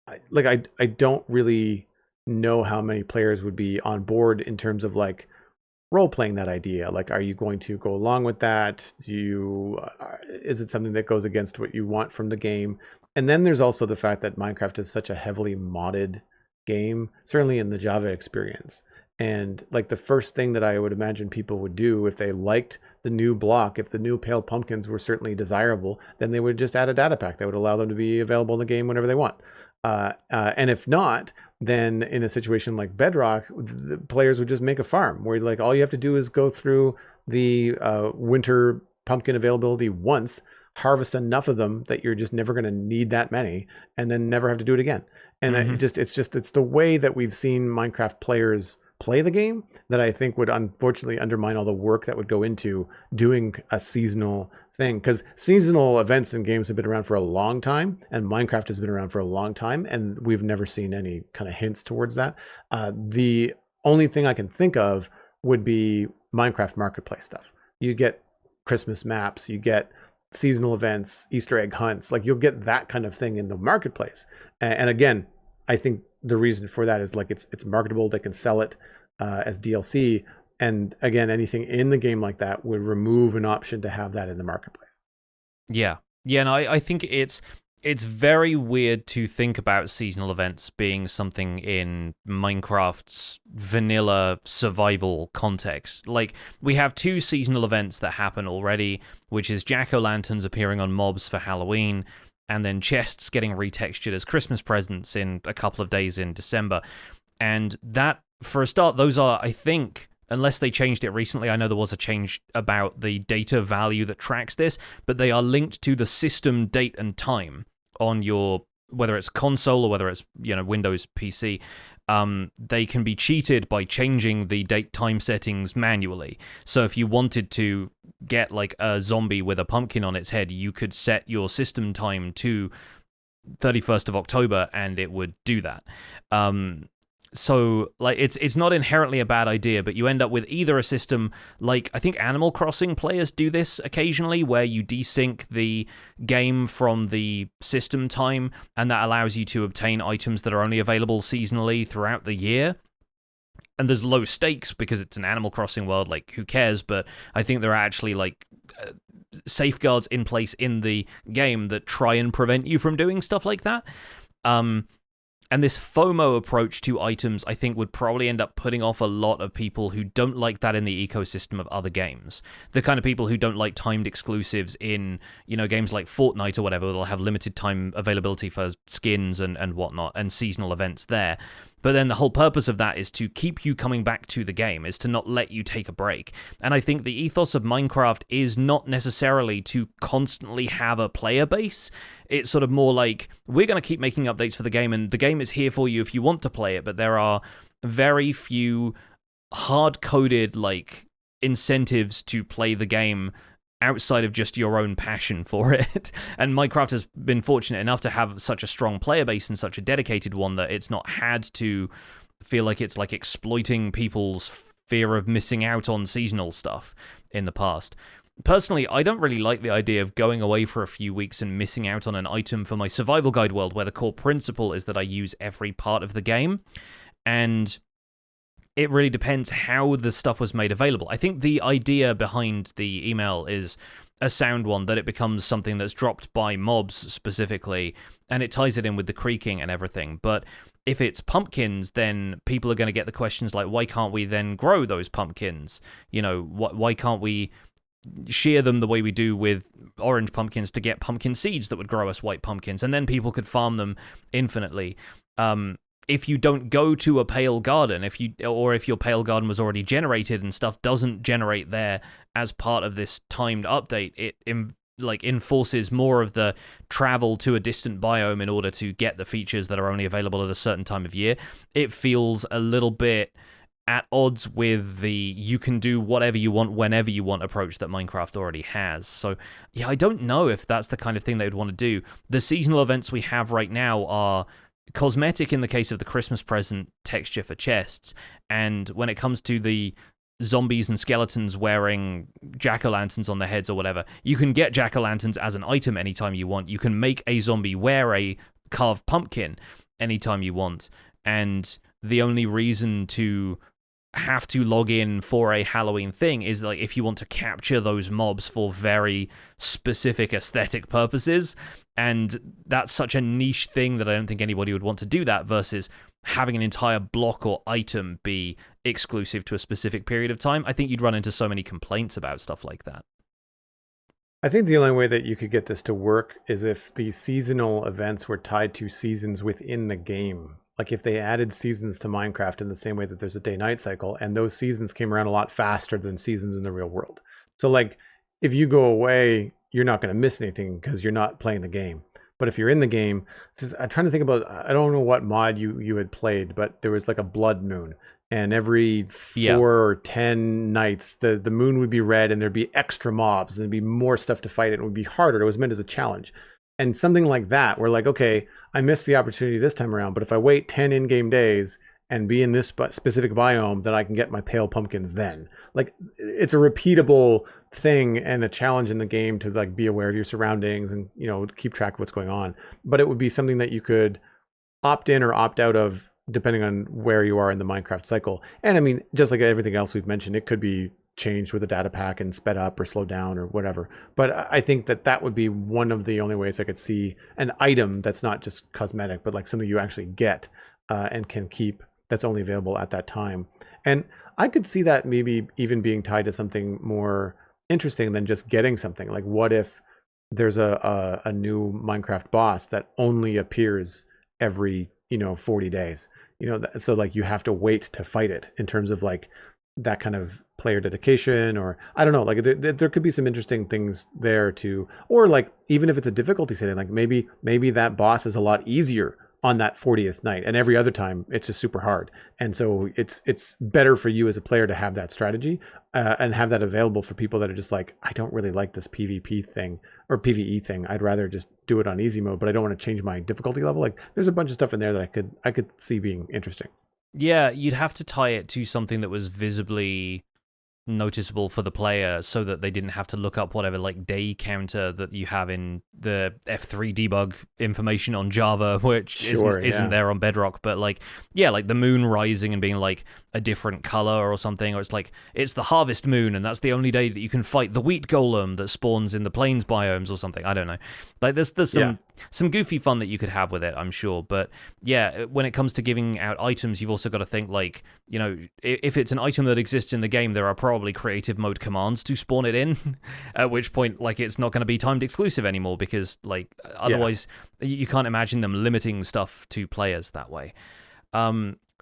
I don't really know how many players would be on board in terms of like role playing that idea. Like, are you going to go along with that? Is it something that goes against what you want from the game? And then there's also the fact that Minecraft is such a heavily modded game, certainly in the Java experience. And like the first thing that I would imagine people would do if they liked the new block, if the new pale pumpkins were certainly desirable, then they would just add a data pack that would allow them to be available in the game whenever they want. And if not, then in a situation like Bedrock, the players would just make a farm where like all you have to do is go through the winter pumpkin availability once, harvest enough of them that you're just never going to need that many, and then never have to do it again. And it's the way that we've seen Minecraft players play the game that I think would unfortunately undermine all the work that would go into doing a seasonal thing, because seasonal events in games have been around for a long time, and Minecraft has been around for a long time, and we've never seen any kind of hints towards that. The only thing I can think of would be Minecraft Marketplace stuff. You get Christmas maps, you get seasonal events, Easter egg hunts, like you'll get that kind of thing in the marketplace. And again, I think the reason for that is like it's marketable. They can sell it as DLC. And again, anything in the game like that would remove an option to have that in the marketplace. Yeah. Yeah, no, I think it's very weird to think about seasonal events being something in Minecraft's vanilla survival context. Like, we have 2 seasonal events that happen already, which is jack-o'-lanterns appearing on mobs for Halloween, and then chests getting retextured as Christmas presents in a couple of days in December. And that, for a start, those are, I think, unless they changed it recently, I know there was a change about the data value that tracks this, but they are linked to the system date and time on your, whether it's console or whether it's, Windows PC. They can be cheated by changing the date time settings manually. So if you wanted to get like a zombie with a pumpkin on its head, you could set your system time to 31st of October and it would do that. So like it's not inherently a bad idea, but you end up with either a system like, I think Animal Crossing players do this occasionally, where you desync the game from the system time, and that allows you to obtain items that are only available seasonally throughout the year. And there's low stakes because it's an Animal Crossing world, like who cares? But I think there are actually like safeguards in place in the game that try and prevent you from doing stuff like that. And this FOMO approach to items, I think, would probably end up putting off a lot of people who don't like that in the ecosystem of other games. The kind of people who don't like timed exclusives in, games like Fortnite or whatever, that'll have limited time availability for skins and whatnot, and seasonal events there. But then the whole purpose of that is to keep you coming back to the game, is to not let you take a break. And I think the ethos of Minecraft is not necessarily to constantly have a player base. It's sort of more like, we're going to keep making updates for the game, and the game is here for you if you want to play it, but there are very few hard-coded, like, incentives to play the game outside of just your own passion for it. And Minecraft has been fortunate enough to have such a strong player base and such a dedicated one that it's not had to feel like it's like exploiting people's fear of missing out on seasonal stuff in the past. Personally, I don't really like the idea of going away for a few weeks and missing out on an item for my survival guide world, where the core principle is that I use every part of the game. And it really depends how the stuff was made available. I think the idea behind the email is a sound one, that it becomes something that's dropped by mobs specifically, and it ties it in with the creaking and everything. But if it's pumpkins, then people are going to get the questions like, why can't we then grow those pumpkins? Why can't we shear them the way we do with orange pumpkins to get pumpkin seeds that would grow us white pumpkins? And then people could farm them infinitely. If you don't go to a pale garden, if your pale garden was already generated and stuff doesn't generate there as part of this timed update, it enforces more of the travel to a distant biome in order to get the features that are only available at a certain time of year. It feels a little bit at odds with the you can do whatever you want whenever you want approach that Minecraft already has. So yeah, I don't know if that's the kind of thing they would want to do. The seasonal events we have right now are cosmetic in the case of the Christmas present texture for chests, and when it comes to the zombies and skeletons wearing jack-o'-lanterns on their heads or whatever, you can get jack-o'-lanterns as an item anytime you want. You can make a zombie wear a carved pumpkin anytime you want, and the only reason to have to log in for a Halloween thing is like if you want to capture those mobs for very specific aesthetic purposes, and that's such a niche thing that I don't think anybody would want to do that, versus having an entire block or item be exclusive to a specific period of time. I think you'd run into so many complaints about stuff like that. I think the only way that you could get this to work is if the seasonal events were tied to seasons within the game. Like if they added seasons to Minecraft in the same way that there's a day-night cycle, and those seasons came around a lot faster than seasons in the real world. So like if you go away you're not going to miss anything because you're not playing the game. But if you're in the game, I'm trying to think about, I don't know what mod you had played, but there was like a blood moon. And every 4 or 10 nights, the moon would be red and there'd be extra mobs and there'd be more stuff to fight. It would be harder. It was meant as a challenge. And something like that, where like, okay, I missed the opportunity this time around, but if I wait 10 in-game days and be in this specific biome, then I can get my pale pumpkins then. Like, it's a repeatable thing and a challenge in the game to like be aware of your surroundings and, you know, keep track of what's going on. But it would be something that you could opt in or opt out of depending on where you are in the Minecraft cycle. And I mean, just like everything else we've mentioned, it could be changed with a data pack and sped up or slowed down or whatever. But I think that would be one of the only ways I could see an item that's not just cosmetic, but like something you actually get and can keep, that's only available at that time. And I could see that maybe even being tied to something more interesting than just getting something. Like, what if there's a new Minecraft boss that only appears every, 40 days, so like you have to wait to fight it, in terms of like that kind of player dedication, or I don't know, like there could be some interesting things there too. Or like, even if it's a difficulty setting, like maybe that boss is a lot easier on that 40th night, and every other time it's just super hard. And so it's better for you as a player to have that strategy and have that available for people that are just like, I don't really like this PvP thing or PvE thing. I'd rather just do it on easy mode, but I don't want to change my difficulty level. Like, there's a bunch of stuff in there that I could see being interesting. Yeah, you'd have to tie it to something that was visibly noticeable for the player, so that they didn't have to look up whatever like day counter that you have in the F3 debug information on Java, which isn't there on Bedrock. But like, yeah, like the moon rising and being like a different color or something, or it's like it's the harvest moon and that's the only day that you can fight the wheat golem that spawns in the plains biomes or something. I don't know. Like there's some goofy fun that you could have with it, I'm sure. But yeah, when it comes to giving out items, you've also got to think like, if it's an item that exists in the game, there are probably creative mode commands to spawn it in, at which point like it's not going to be timed exclusive anymore, because like otherwise you can't imagine them limiting stuff to players that way.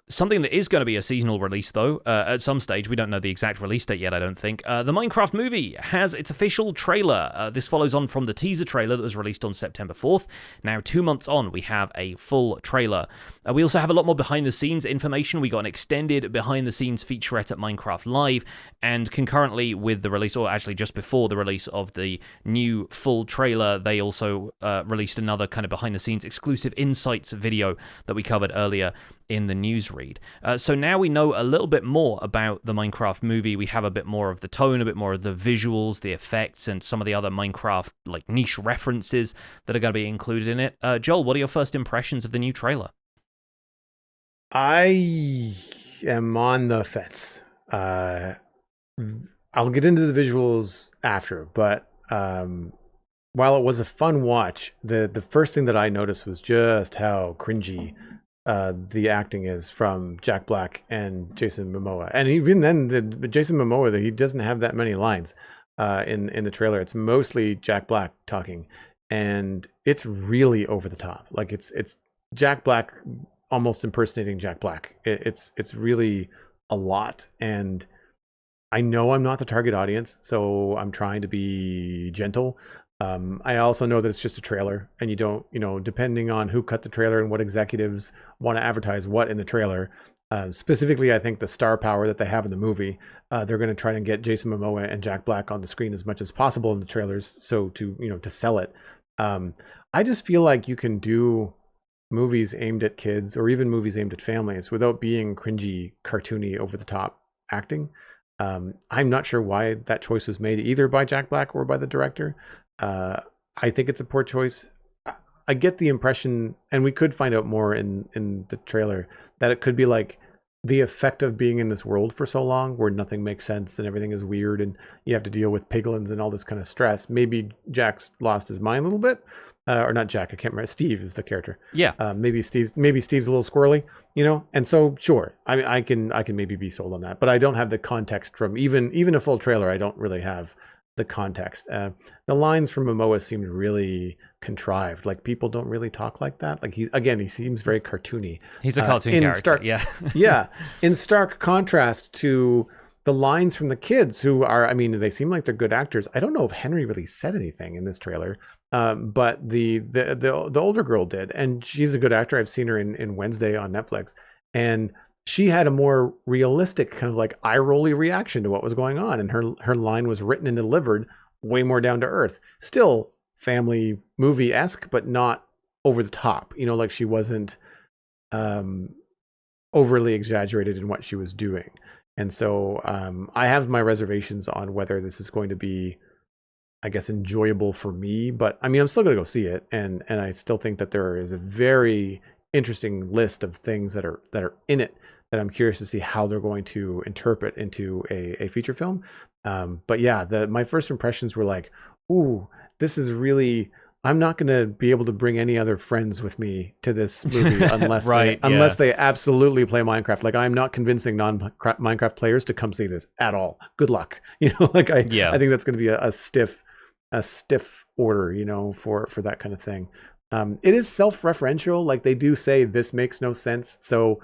Something that is going to be a seasonal release, though, at some stage, we don't know the exact release date yet, I don't think. The Minecraft movie has its official trailer. This follows on from the teaser trailer that was released on September 4th. Now, 2 months on, we have a full trailer. We also have a lot more behind-the-scenes information. We got an extended behind-the-scenes featurette at Minecraft Live, and concurrently with the release, or actually just before the release of the new full trailer, they also released another kind of behind-the-scenes exclusive insights video that we covered earlier in the newsread. So now we know a little bit more about the Minecraft movie. We have a bit more of the tone, a bit more of the visuals, the effects, and some of the other Minecraft like niche references that are going to be included in it. Joel, what are your first impressions of the new trailer? I am on the fence. I'll get into the visuals after, but while it was a fun watch, the first thing that I noticed was just how cringy the acting is from Jack Black and Jason Momoa. And even then, the Jason Momoa, he doesn't have that many lines in the trailer. It's mostly Jack Black talking, and it's really over the top. Like it's Jack Black almost impersonating Jack Black. It's really a lot, and I know I'm not the target audience, so I'm trying to be gentle. I also know that it's just a trailer, and you don't, depending on who cut the trailer and what executives want to advertise what in the trailer, specifically, I think the star power that they have in the movie, they're going to try and get Jason Momoa and Jack Black on the screen as much as possible in the trailers, so to sell it. I just feel like you can do movies aimed at kids, or even movies aimed at families, without being cringy, cartoony, over the top acting. I'm not sure why that choice was made, either by Jack Black or by the director. I think it's a poor choice. I get the impression, and we could find out more in the trailer, that it could be like the effect of being in this world for so long where nothing makes sense and everything is weird and you have to deal with piglins and all this kind of stress. Maybe Jack's lost his mind a little bit. Or not Jack, I can't remember. Steve is the character. Yeah. Maybe Steve's a little squirrely, and so sure. I mean, I can maybe be sold on that, but I don't have the context from even a full trailer. I don't really have the context. The lines from Momoa seemed really contrived. Like, people don't really talk like that. Like, he seems very cartoony. He's a cartoon character. Yeah. Yeah. In stark contrast to the lines from the kids who are, I mean, they seem like they're good actors. I don't know if Henry really said anything in this trailer, but the older girl did, and she's a good actor. I've seen her in Wednesday on Netflix, and she had a more realistic kind of like eye rolly reaction to what was going on, and her line was written and delivered way more down to earth. Still family movie esque, but not over the top. You know, like she wasn't overly exaggerated in what she was doing. And so I have my reservations on whether this is going to be, I guess, enjoyable for me. But I mean, I'm still going to go see it, and I still think that there is a very interesting list of things that are in it that I'm curious to see how they're going to interpret into a feature film. But yeah, my first impressions were like, ooh, this is really. I'm not going to be able to bring any other friends with me to this movie unless unless they absolutely play Minecraft. Like, I'm not convincing non-Minecraft players to come see this at all. Good luck. You know, like I think that's going to be a stiff order, you know, for that kind of thing. It is self-referential. Like, they do say this makes no sense. So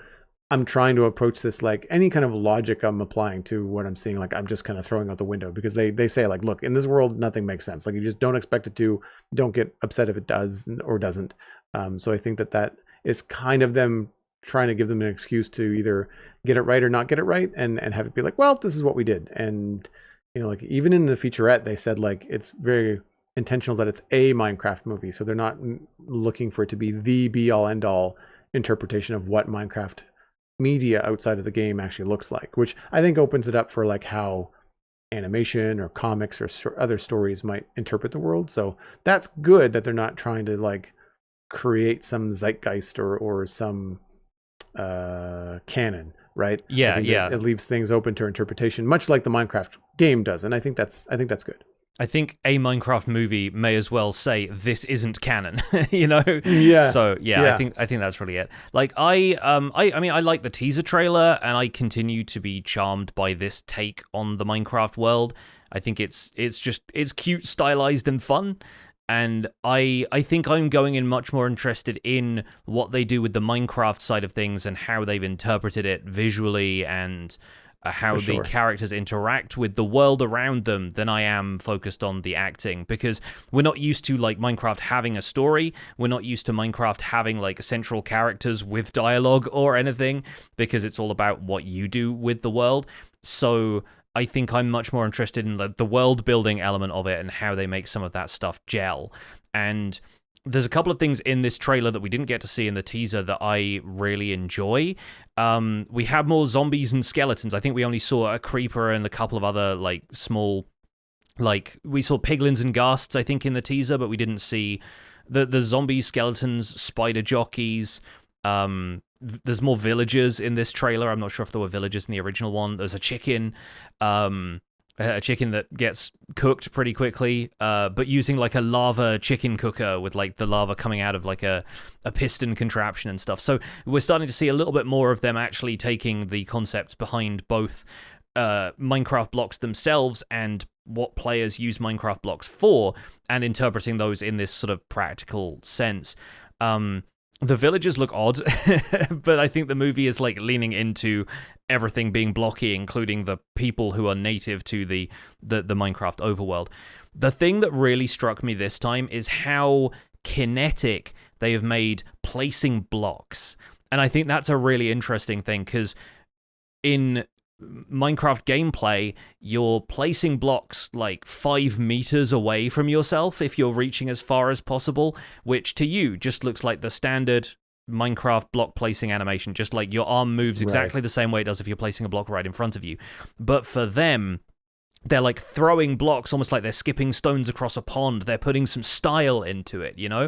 I'm trying to approach this like any kind of logic I'm applying to what I'm seeing. Like, I'm just kind of throwing out the window, because they say like, look, in this world, nothing makes sense. Like, you just don't expect it to, don't get upset if it does or doesn't. So I think that is kind of them trying to give them an excuse to either get it right or not get it right, and have it be like, well, this is what we did. And, you know, like even in the featurette, they said like, it's very intentional that it's a Minecraft movie. So they're not looking for it to be the be all end all interpretation of what Minecraft media outside of the game actually looks like, which I think opens it up for like how animation or comics or other stories might interpret the world. So that's good that they're not trying to like create some zeitgeist or some canon, right? It leaves things open to interpretation, much like the Minecraft game does, and I think that's good. I think a Minecraft movie may as well say this isn't canon, you know? Yeah. So yeah. I think that's really it. Like I mean I like the teaser trailer, and I continue to be charmed by this take on the Minecraft world. I think it's cute, stylized, and fun. And I think I'm going in much more interested in what they do with the Minecraft side of things and how they've interpreted it visually, and how the characters interact with the world around them, than I am focused on the acting, because we're not used to like Minecraft having a story. We're not used to Minecraft having like central characters with dialogue or anything, because it's all about what you do with the world. So I think I'm much more interested in the world building element of it and how they make some of that stuff gel. And there's a couple of things in this trailer that we didn't get to see in the teaser that I really enjoy. We have more zombies and skeletons. I think we only saw a creeper and a couple of other like small, like we saw piglins and ghasts, I think, in the teaser, but we didn't see the zombies, skeletons, spider jockeys. There's more villagers in this trailer. I'm not sure if there were villagers in the original one. There's a chicken. A chicken that gets cooked pretty quickly, but using like a lava chicken cooker with like the lava coming out of like a piston contraption and stuff. So we're starting to see a little bit more of them actually taking the concepts behind both Minecraft blocks themselves and what players use Minecraft blocks for, and interpreting those in this sort of practical sense. The villagers look odd, but I think the movie is like leaning into everything being blocky, including the people who are native to the Minecraft overworld. The thing that really struck me this time is how kinetic they have made placing blocks. And I think that's a really interesting thing, because in Minecraft gameplay, you're placing blocks like 5 meters away from yourself if you're reaching as far as possible, which to you just looks like the standard Minecraft block placing animation, just like your arm moves exactly the same way it does if you're placing a block right in front of you. But for them, they're like throwing blocks almost like they're skipping stones across a pond. They're putting some style into it, you know?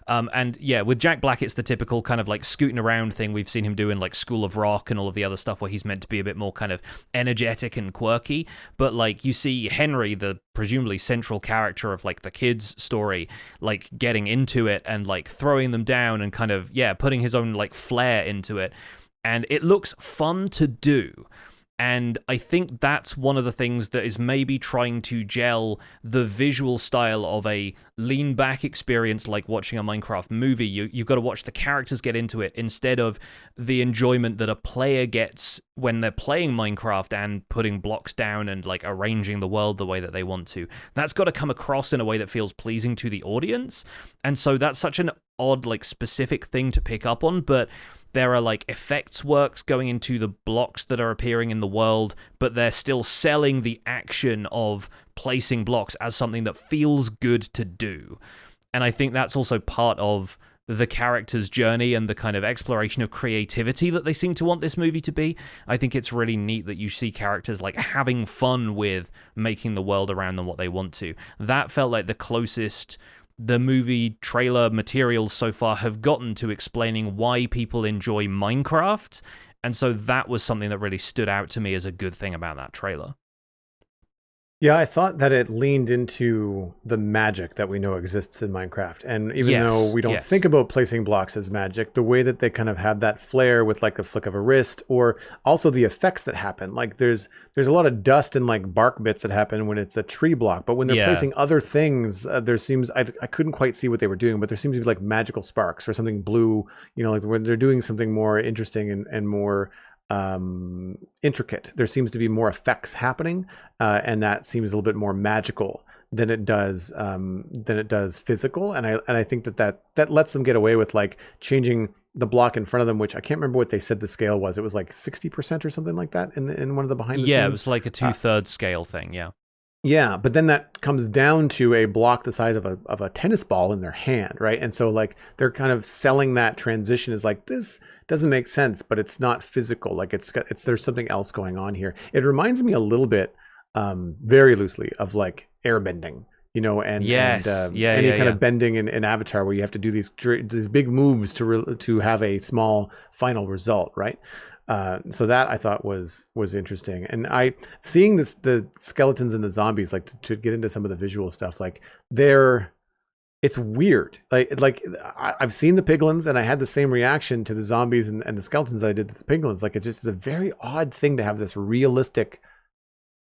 And yeah, with Jack Black, it's the typical kind of like scooting around thing we've seen him do in like School of Rock and all of the other stuff, where he's meant to be a bit more kind of energetic and quirky. But like you see Henry, the presumably central character of like the kids' story, like getting into it and like throwing them down and kind of, putting his own like flair into it. And it looks fun to do. And I think that's one of the things that is maybe trying to gel the visual style of a lean back experience like watching a Minecraft movie. You've got to watch the characters get into it instead of the enjoyment that a player gets when they're playing Minecraft and putting blocks down and like arranging the world the way that they want to. That's got to come across in a way that feels pleasing to the audience. And so that's such an odd, like, specific thing to pick up on, but there are like effects works going into the blocks that are appearing in the world, but they're still selling the action of placing blocks as something that feels good to do. And I think that's also part of the character's journey and the kind of exploration of creativity that they seem to want this movie to be. I think it's really neat that you see characters like having fun with making the world around them what they want to. That felt like the closest the movie trailer materials so far have gotten to explaining why people enjoy Minecraft. And so that was something that really stood out to me as a good thing about that trailer. Yeah, I thought that it leaned into the magic that we know exists in Minecraft. And even though we don't think about placing blocks as magic, the way that they kind of have that flair with like the flick of a wrist, or also the effects that happen. Like there's a lot of dust and like bark bits that happen when it's a tree block. But when they're placing other things, there seems, I couldn't quite see what they were doing, but there seems to be like magical sparks or something blue, you know, like when they're doing something more interesting and more intricate. There seems to be more effects happening, and that seems a little bit more magical than it does physical. And I think that lets them get away with like changing the block in front of them, which I can't remember what they said the scale was. It was like 60% or something like that in one of the behind the scenes. Yeah, it was like a 2/3 scale thing. Yeah. Yeah, but then that comes down to a block the size of a tennis ball in their hand, right? And so like they're kind of selling that transition as like, this doesn't make sense, but it's not physical. Like it's there's something else going on here. It reminds me a little bit, very loosely, of like airbending, you know, and any kind of bending in Avatar where you have to do these big moves to have a small final result, right? So that I thought was interesting, and seeing the skeletons and the zombies, like to get into some of the visual stuff, like it's weird. Like I've seen the piglins, and I had the same reaction to the zombies and the skeletons that I did to the piglins. Like it's a very odd thing to have this realistic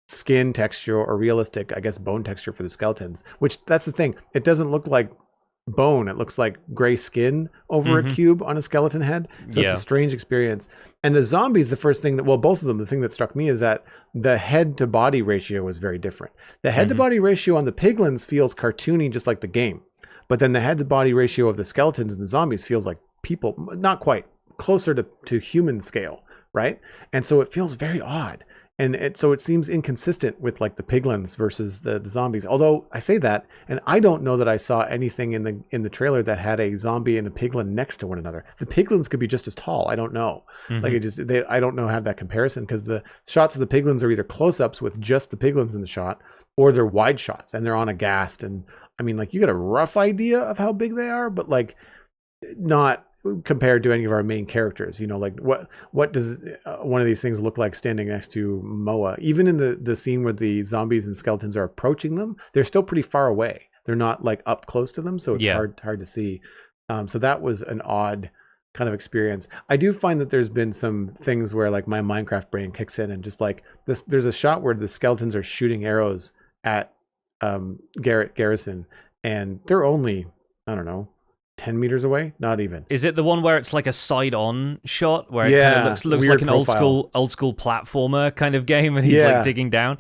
skin texture or realistic, I guess, bone texture for the skeletons. Which that's the thing. It doesn't look like bone. It looks like gray skin over a cube on a skeleton head. So it's a strange experience. And the zombies, the first thing both of them, the thing that struck me is that the head to body ratio was very different. The head to body ratio on the piglins feels cartoony, just like the game. But then the head to body ratio of the skeletons and the zombies feels like people, not quite, closer to human scale, right? And so it feels very odd. And so it seems inconsistent with like the piglins versus the zombies. Although I say that, and I don't know that I saw anything in the trailer that had a zombie and a piglin next to one another. The piglins could be just as tall. I don't know. Like I don't know, have that comparison, because the shots of the piglins are either close-ups with just the piglins in the shot, or they're wide shots and they're on a ghast. And I mean, like, you get a rough idea of how big they are, but like not compared to any of our main characters. You know, like what does one of these things look like standing next to Moa? Even in the scene where the zombies and skeletons are approaching them, they're still pretty far away. They're not like up close to them, so it's hard to see. So that was an odd kind of experience. I do find that there's been some things where like my Minecraft brain kicks in, and just like this, there's a shot where the skeletons are shooting arrows at Garrison, and they're only, I don't know, 10 meters away, not even. Is it the one where it's like a side-on shot where it kind of looks like an old school platformer kind of game, and he's like digging down?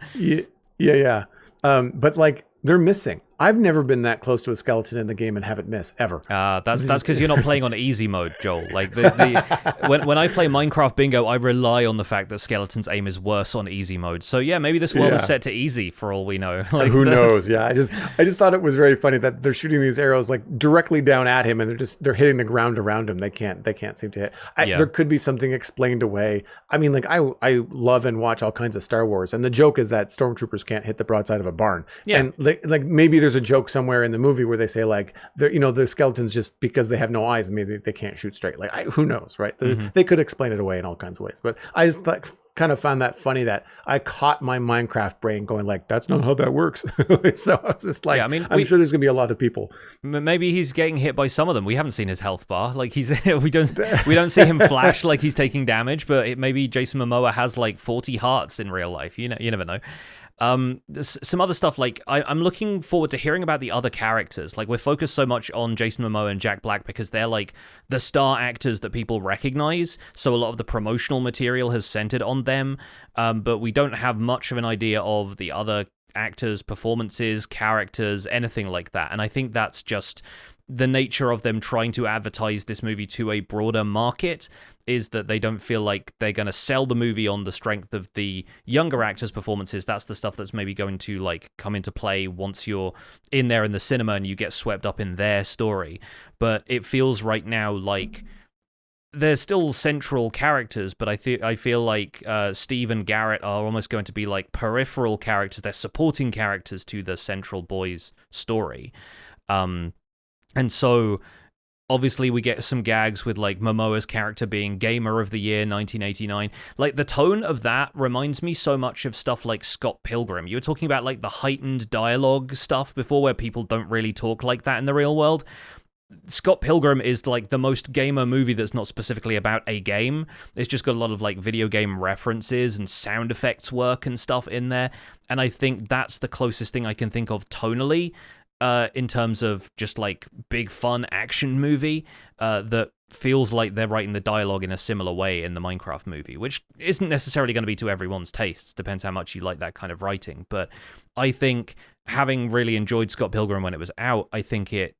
Yeah. But like they're missing. I've never been that close to a skeleton in the game and haven't missed ever. That's because you're not playing on easy mode, Joel. Like when I play Minecraft Bingo, I rely on the fact that skeletons' aim is worse on easy mode. So yeah, maybe this world is set to easy for all we know. Like, who knows? Yeah, I just thought it was very funny that they're shooting these arrows like directly down at him, and they're hitting the ground around him. They can't seem to hit. There could be something explained away. I mean, like I love and watch all kinds of Star Wars, and the joke is that stormtroopers can't hit the broadside of a barn. Yeah. And like maybe there's a joke somewhere in the movie where they say like, the skeletons, just because they have no eyes, maybe they can't shoot straight. Like, who knows, right? They could explain it away in all kinds of ways. But I just kind of found that funny that I caught my Minecraft brain going like, that's not how that works. So I was just like, I'm sure there's gonna be a lot of people. Maybe he's getting hit by some of them. We haven't seen his health bar. Like we don't see him flash like he's taking damage. But maybe Jason Momoa has like 40 hearts in real life. You never know. Some other stuff, like I'm looking forward to hearing about the other characters. Like, we're focused so much on Jason Momoa and Jack Black because they're like the star actors that people recognize, so a lot of the promotional material has centered on them, but we don't have much of an idea of the other actors' performances, characters, anything like that. And I think that's just the nature of them trying to advertise this movie to a broader market, is that they don't feel like they're going to sell the movie on the strength of the younger actors' performances. That's the stuff that's maybe going to like come into play once you're in there in the cinema and you get swept up in their story. But it feels right now like they're still central characters, but I feel like Steve and Garrett are almost going to be like peripheral characters. They're supporting characters to the central boys' story. And so obviously we get some gags with like Momoa's character being Gamer of the Year 1989. Like, the tone of that reminds me so much of stuff like Scott Pilgrim. You were talking about like the heightened dialogue stuff before, where people don't really talk like that in the real world. Scott Pilgrim is like the most gamer movie that's not specifically about a game. It's just got a lot of like video game references and sound effects work and stuff in there. And I think that's the closest thing I can think of tonally, in terms of just like big fun action movie that feels like they're writing the dialogue in a similar way in the Minecraft movie, which isn't necessarily going to be to everyone's tastes. Depends how much you like that kind of writing. But I think, having really enjoyed Scott Pilgrim when it was out, I think it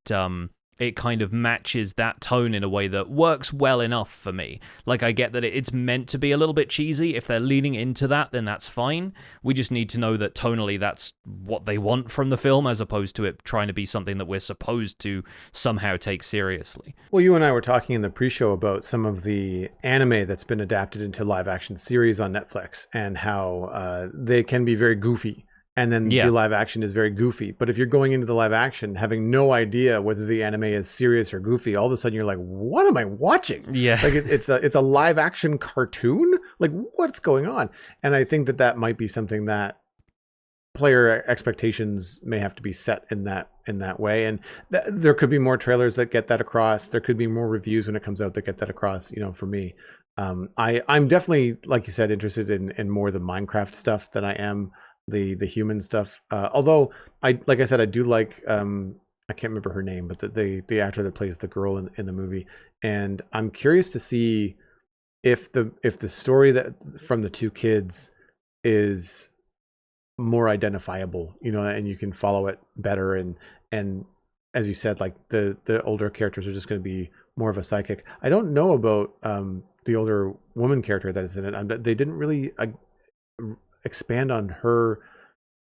kind of matches that tone in a way that works well enough for me. Like, I get that it's meant to be a little bit cheesy. If they're leaning into that, then that's fine. We just need to know that tonally that's what they want from the film, as opposed to it trying to be something that we're supposed to somehow take seriously. Well, you and I were talking in the pre-show about some of the anime that's been adapted into live action series on Netflix, and how they can be very goofy. And then the live action is very goofy. But if you're going into the live action having no idea whether the anime is serious or goofy, all of a sudden you're like, what am I watching? Yeah. Like, it's a live action cartoon? Like, what's going on? And I think that might be something that player expectations may have to be set in that way. And there could be more trailers that get that across. There could be more reviews when it comes out that get that across, for me. I'm definitely, like you said, interested in more of the Minecraft stuff than I am the human stuff. Although like I said, I do like I can't remember her name, but the actor that plays the girl in the movie, and I'm curious to see if the story that from the two kids is more identifiable, and you can follow it better, and as you said, like the older characters are just going to be more of a psychic. I don't know about the older woman character that is in it. They didn't really expand on her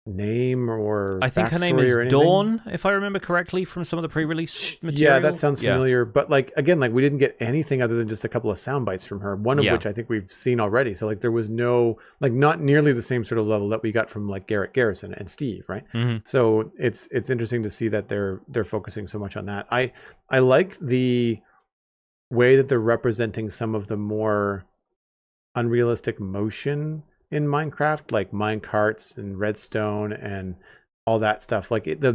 name or I think her name is Dawn, if I remember correctly from some of the pre-release material. Yeah, that sounds familiar. But like, again, like, we didn't get anything other than just a couple of sound bites from her, one of which I think we've seen already. So like, there was no, like, not nearly the same sort of level that we got from like Garrett Garrison and Steve, right? Mm-hmm. So it's interesting to see that they're focusing so much on that. I like the way that they're representing some of the more unrealistic motion in Minecraft, like minecarts and redstone and all that stuff. Like, the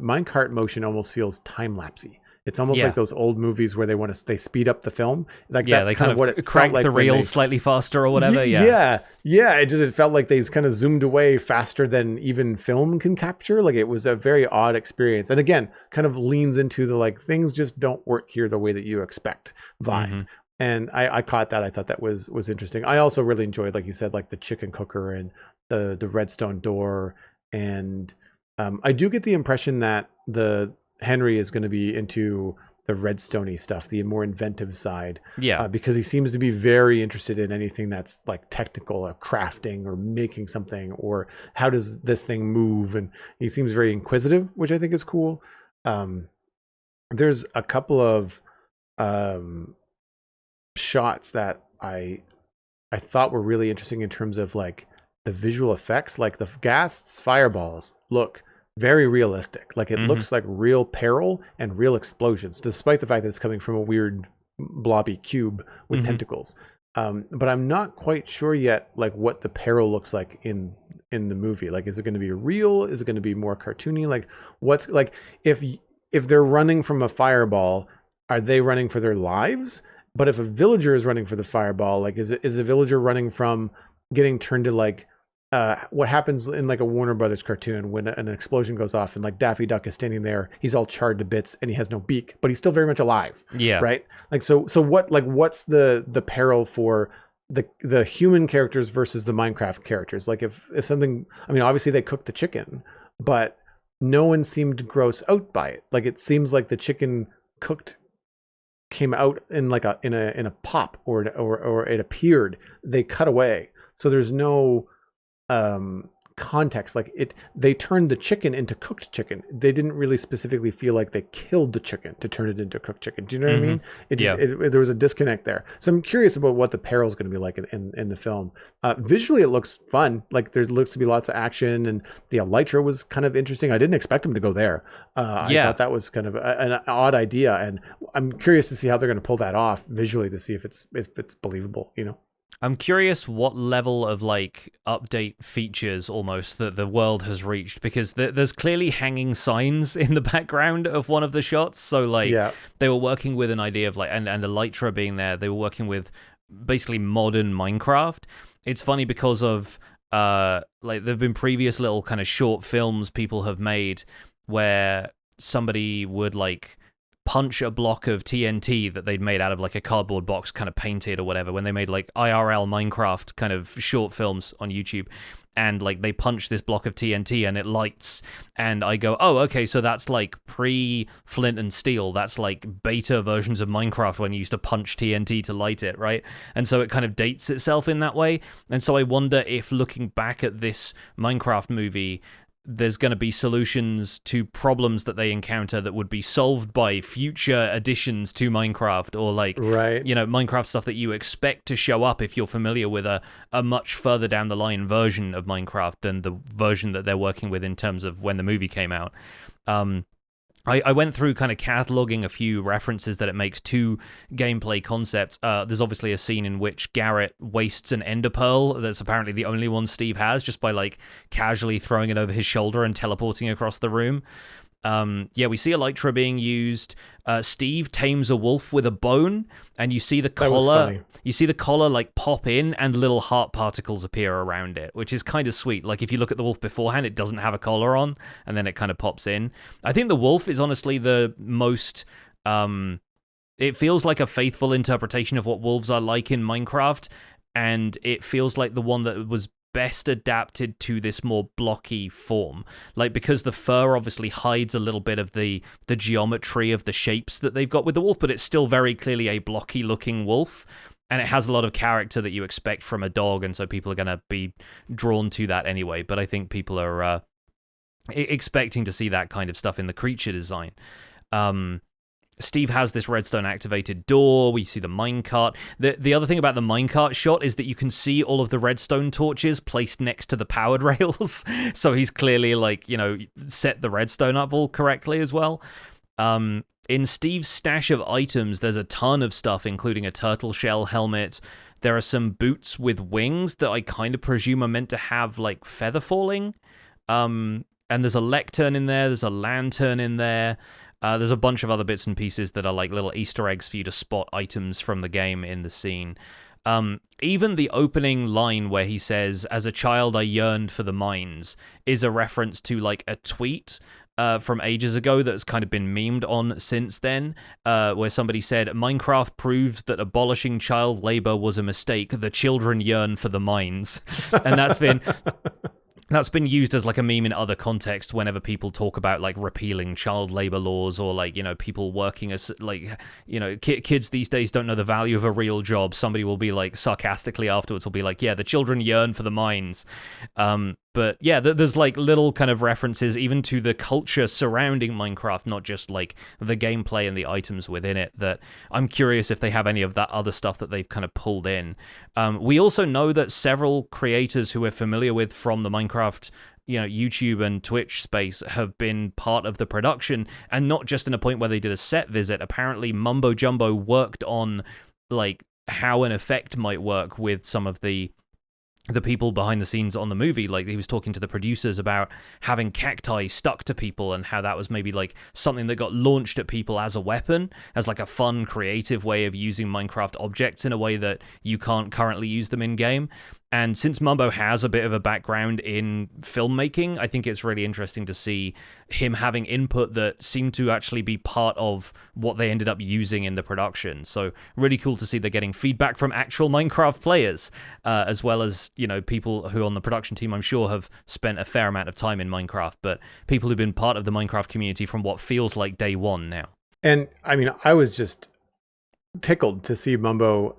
minecart motion almost feels time-lapsey. It's almost like those old movies where they speed up the film. Like, that's they kind of what it crank felt like the reel slightly faster or whatever. Yeah. It felt like they kind of zoomed away faster than even film can capture. Like, it was a very odd experience, and again, kind of leans into the like, things just don't work here the way that you expect vibe. Mm-hmm. And I caught that. I thought that was interesting. I also really enjoyed, like you said, like the chicken cooker and the redstone door. And I do get the impression that the Henry is going to be into the redstoney stuff, the more inventive side. Yeah. Because he seems to be very interested in anything that's like technical or crafting or making something, or how does this thing move? And he seems very inquisitive, which I think is cool. There's a couple of shots that I thought were really interesting in terms of like the visual effects, like the Ghast's fireballs look very realistic. Like it looks like real peril and real explosions, despite the fact that it's coming from a weird blobby cube with tentacles. But I'm not quite sure yet, like what the peril looks like in the movie. Like, is it going to be real? Is it going to be more cartoony? Like, what's like if they're running from a fireball, are they running for their lives? But if a villager is running for the fireball, like is a villager running from getting turned to like what happens in like a Warner Brothers cartoon when an explosion goes off and like Daffy Duck is standing there, he's all charred to bits and he has no beak, but he's still very much alive. Yeah. Right. Like so what, like what's the peril for the human characters versus the Minecraft characters? Like if something, I mean, obviously they cooked the chicken, but no one seemed gross out by it. Like it seems like the chicken cooked came out in like in a pop or it appeared, they cut away. So there's no context. Like they turned the chicken into cooked chicken. They didn't really specifically feel like they killed the chicken to turn it into cooked chicken. Do you know what I mean? There was a disconnect there. So I'm curious about what the peril is going to be like in the film. Visually, it looks fun. Like there looks to be lots of action, and the elytra was kind of interesting. I didn't expect them to go there. I thought that was kind of an odd idea, and I'm curious to see how they're going to pull that off visually to see if it's believable. You know. I'm curious what level of like update features almost that the world has reached, because there's clearly hanging signs in the background of one of the shots. So like they were working with an idea of like, and Elytra being there, they were working with basically modern Minecraft. It's funny because of like there've been previous little kind of short films people have made where somebody would like punch a block of TNT that they'd made out of like a cardboard box kind of painted or whatever, when they made like IRL Minecraft kind of short films on YouTube, and like they punch this block of TNT and it lights, and I go, oh, okay, so that's like pre-Flint and Steel, that's like beta versions of Minecraft when you used to punch TNT to light it, right? And so it kind of dates itself in that way. And so I wonder if looking back at this Minecraft movie, there's going to be solutions to problems that they encounter that would be solved by future additions to Minecraft, or like, you know, Minecraft stuff that you expect to show up if you're familiar with a much further down the line version of Minecraft than the version that they're working with in terms of when the movie came out. I went through kind of cataloging a few references that it makes to gameplay concepts. There's obviously a scene in which Garrett wastes an ender pearl that's apparently the only one Steve has, just by like casually throwing it over his shoulder and teleporting across the room. We see Elytra being used. Steve tames a wolf with a bone, and you see the collar. You see the collar like pop in, and little heart particles appear around it, which is kind of sweet. Like if you look at the wolf beforehand, it doesn't have a collar on, and then it kind of pops in. I think the wolf is honestly the most. It feels like a faithful interpretation of what wolves are like in Minecraft, and it feels like the one that was best adapted to this more blocky form, like because the fur obviously hides a little bit of the geometry of the shapes that they've got with the wolf, but it's still very clearly a blocky looking wolf, and it has a lot of character that you expect from a dog, and so people are going to be drawn to that anyway. But I think people are expecting to see that kind of stuff in the creature design. Steve has this redstone activated door. We see the minecart. The other thing about the minecart shot is that you can see all of the redstone torches placed next to the powered rails. So he's clearly like, you know, set the redstone up all correctly as well. In Steve's stash of items, there's a ton of stuff, including a turtle shell helmet. There are some boots with wings that I kind of presume are meant to have like feather falling. And there's a lectern in there. There's a lantern in there. There's a bunch of other bits and pieces that are like little Easter eggs for you to spot items from the game in the scene. Even the opening line where he says, "As a child I yearned for the mines," is a reference to like a tweet from ages ago that's kind of been memed on since then, where somebody said, "Minecraft proves that abolishing child labor was a mistake. The children yearn for the mines." And that's been used as like a meme in other contexts whenever people talk about like repealing child labor laws, or like, you know, people working as like, you know, kids these days don't know the value of a real job. Somebody will be like sarcastically afterwards will be like, yeah, the children yearn for the mines. But yeah, there's like little kind of references even to the culture surrounding Minecraft, not just like the gameplay and the items within it, that I'm curious if they have any of that other stuff that they've kind of pulled in. We also know that several creators who we're familiar with from the Minecraft YouTube and Twitch space have been part of the production, and not just in a point where they did a set visit. Apparently Mumbo Jumbo worked on like how an effect might work with some of the people behind the scenes on the movie. Like, he was talking to the producers about having cacti stuck to people and how that was maybe like something that got launched at people as a weapon, as like a fun, creative way of using Minecraft objects in a way that you can't currently use them in game. And since Mumbo has a bit of a background in filmmaking, I think it's really interesting to see him having input that seemed to actually be part of what they ended up using in the production. So really cool to see they're getting feedback from actual Minecraft players, as well as, people who on the production team, I'm sure, have spent a fair amount of time in Minecraft, but people who've been part of the Minecraft community from what feels like day one now. And I mean, I was just tickled to see Mumbo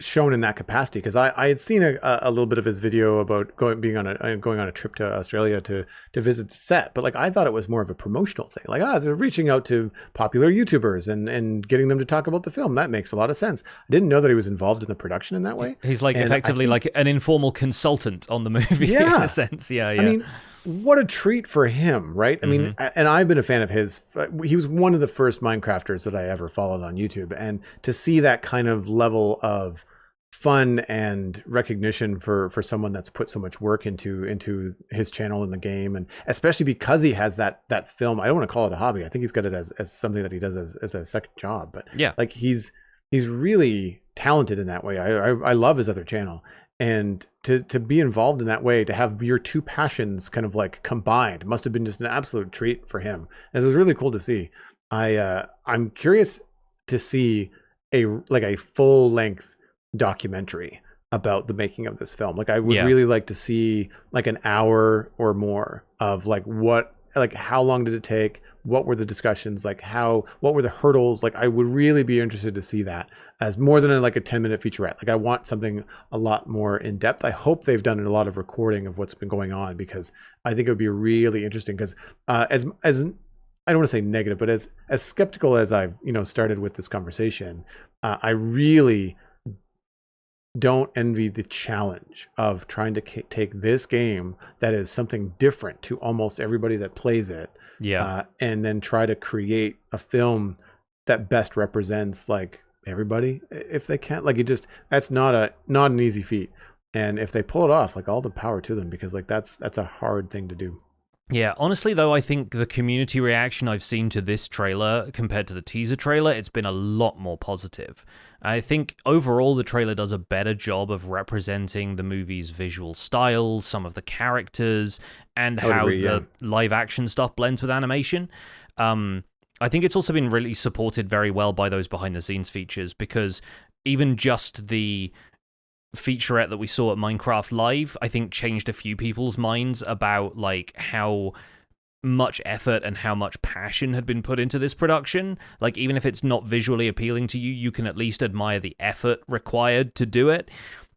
shown in that capacity, because I had seen a little bit of his video about going on a trip to Australia to visit the set, but like I thought it was more of a promotional thing, like they're reaching out to popular YouTubers and getting them to talk about the film. That makes a lot of sense. I didn't know that he was involved in the production in that way. He's like effectively like an informal consultant on the movie, in a sense. Yeah. I mean, what a treat for him, right? I mean, and I've been a fan of his. He was one of the first Minecrafters that I ever followed on YouTube. And to see that kind of level of fun and recognition for someone that's put so much work into his channel in the game, and especially because he has that film, I don't want to call it a hobby. I think he's got it as something that he does as a second job. But yeah, like he's really talented in that way. I love his other channel. And to be involved in that way, to have your two passions kind of like combined, must have been just an absolute treat for him. And it was really cool to see. I'm curious to see a full length documentary about the making of this film. Like I would really like to see like an hour or more of how long did it take? What were the discussions? What were the hurdles? Like I would really be interested to see that as more than a 10-minute featurette. Like I want something a lot more in depth. I hope they've done a lot of recording of what's been going on, because I think it would be really interesting, because as I don't want to say negative, but as skeptical as I've started with this conversation, I really don't envy the challenge of trying to take this game that is something different to almost everybody that plays it, and then try to create a film that best represents like everybody, if they can. Like that's not an easy feat, and if they pull it off, like all the power to them, because like that's a hard thing to do. Yeah, honestly though, I think the community reaction I've seen to this trailer compared to the teaser trailer, it's been a lot more positive. I think overall the trailer does a better job of representing the movie's visual style, some of the characters, and how the live action stuff blends with animation. I think it's also been really supported very well by those behind the scenes features, because even just the featurette that we saw at Minecraft Live, I think changed a few people's minds about like how much effort and how much passion had been put into this production. Like even if it's not visually appealing to you, you can at least admire the effort required to do it.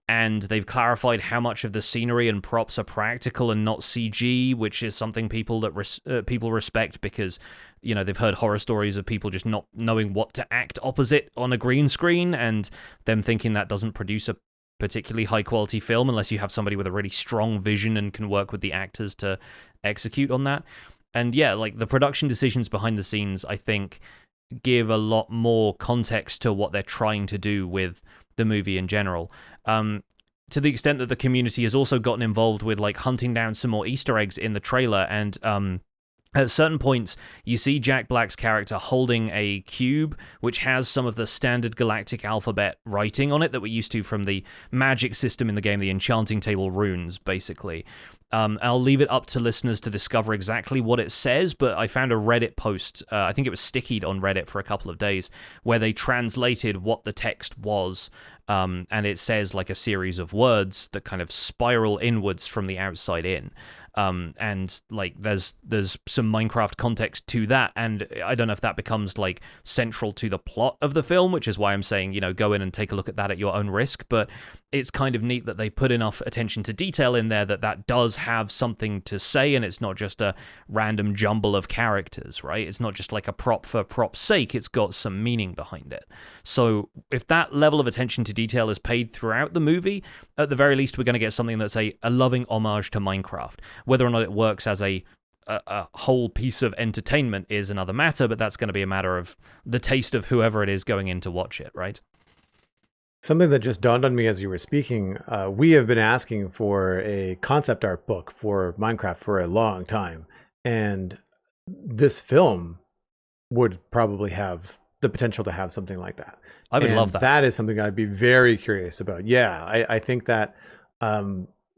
And they've clarified how much of the scenery and props are practical and not CG, which is something people respect, because they've heard horror stories of people just not knowing what to act opposite on a green screen, and them thinking that doesn't produce a particularly high quality film unless you have somebody with a really strong vision and can work with the actors to execute on that. And yeah, like the production decisions behind the scenes, I think, give a lot more context to what they're trying to do with the movie in general. To the extent that the community has also gotten involved with like hunting down some more Easter eggs in the trailer, and at certain points, you see Jack Black's character holding a cube, which has some of the standard galactic alphabet writing on it that we're used to from the magic system in the game, the enchanting table runes, basically. I'll leave it up to listeners to discover exactly what it says, but I found a Reddit post, I think it was stickied on Reddit for a couple of days, where they translated what the text was, and it says like a series of words that kind of spiral inwards from the outside in. And like there's some Minecraft context to that, and I don't know if that becomes like central to the plot of the film, which is why I'm saying, go in and take a look at that at your own risk. But it's kind of neat that they put enough attention to detail in there that does have something to say, and it's not just a random jumble of characters, right? It's not just like a prop for prop's sake, it's got some meaning behind it. So if that level of attention to detail is paid throughout the movie, at the very least we're going to get something that's a loving homage to Minecraft. Whether or not it works as a whole piece of entertainment is another matter, but that's going to be a matter of the taste of whoever it is going in to watch it, right? Something that just dawned on me as you were speaking, we have been asking for a concept art book for Minecraft for a long time. And this film would probably have the potential to have something like that. I would love that. That is something I'd be very curious about. Yeah, I think that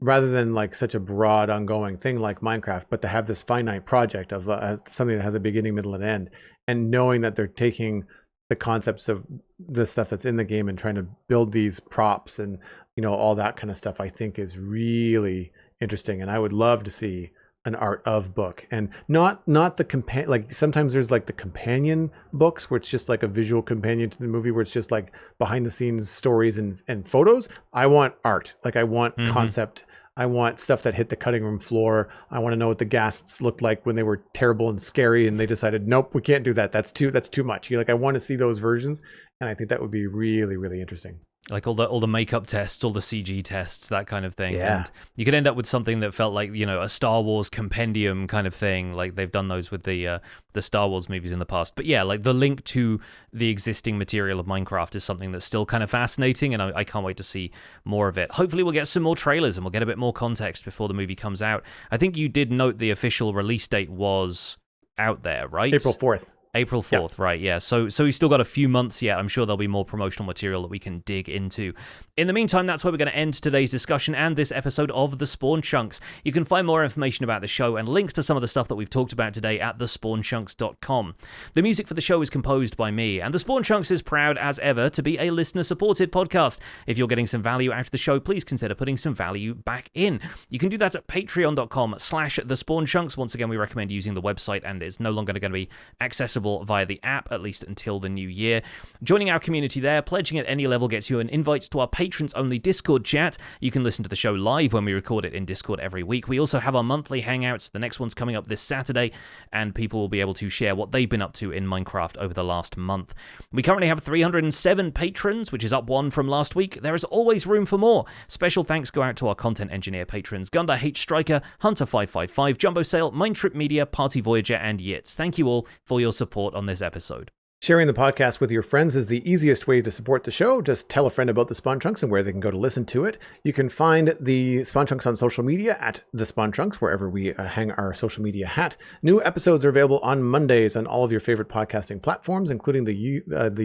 rather than like such a broad ongoing thing like Minecraft, but to have this finite project of something that has a beginning, middle, and end, and knowing that they're taking the concepts of the stuff that's in the game and trying to build these props and, you know, all that kind of stuff, I think is really interesting. And I would love to see an art of book, and not the like sometimes there's like the companion books where it's just like a visual companion to the movie where it's just like behind the scenes stories and photos. I want art. Like I want concept. I want stuff that hit the cutting room floor. I want to know what the ghasts looked like when they were terrible and scary and they decided, nope, we can't do that. That's too much. You're like, I want to see those versions. And I think that would be really, really interesting. Like all the makeup tests, all the CG tests, that kind of thing. Yeah. And you could end up with something that felt like, you know, a Star Wars compendium kind of thing. Like they've done those with the Star Wars movies in the past. But yeah, like the link to the existing material of Minecraft is something that's still kind of fascinating, and I can't wait to see more of it. Hopefully we'll get some more trailers and we'll get a bit more context before the movie comes out. I think you did note the official release date was out there, right? April 4th. April 4th, right, yeah. So we've still got a few months yet. I'm sure there'll be more promotional material that we can dig into. In the meantime, that's where we're going to end today's discussion and this episode of The Spawn Chunks. You can find more information about the show and links to some of the stuff that we've talked about today at thespawnchunks.com. The music for the show is composed by me, and The Spawn Chunks is proud as ever to be a listener-supported podcast. If you're getting some value out of the show, please consider putting some value back in. You can do that at patreon.com/thespawnchunks. Once again, we recommend using the website, and it's no longer going to be accessible via the app, at least until the new year. Joining our community there, pledging at any level gets you an invite to our patrons-only Discord chat. You can listen to the show live when we record it in Discord every week. We also have our monthly hangouts. The next one's coming up this Saturday, and people will be able to share what they've been up to in Minecraft over the last month. We currently have 307 patrons, which is up one from last week. There is always room for more. Special thanks go out to our content engineer patrons, Gunda H. Striker, Hunter555, Jumbo Sale, Mindtrip Media, Party Voyager, and Yitz. Thank you all for your support on this episode. Sharing the podcast with your friends is the easiest way to support the show. Just tell a friend about the Spawn Chunks and where they can go to listen to it. You can find the Spawn Chunks on social media at the Spawn Chunks, wherever we hang our social media hat. New episodes are available on Mondays on all of your favorite podcasting platforms, including the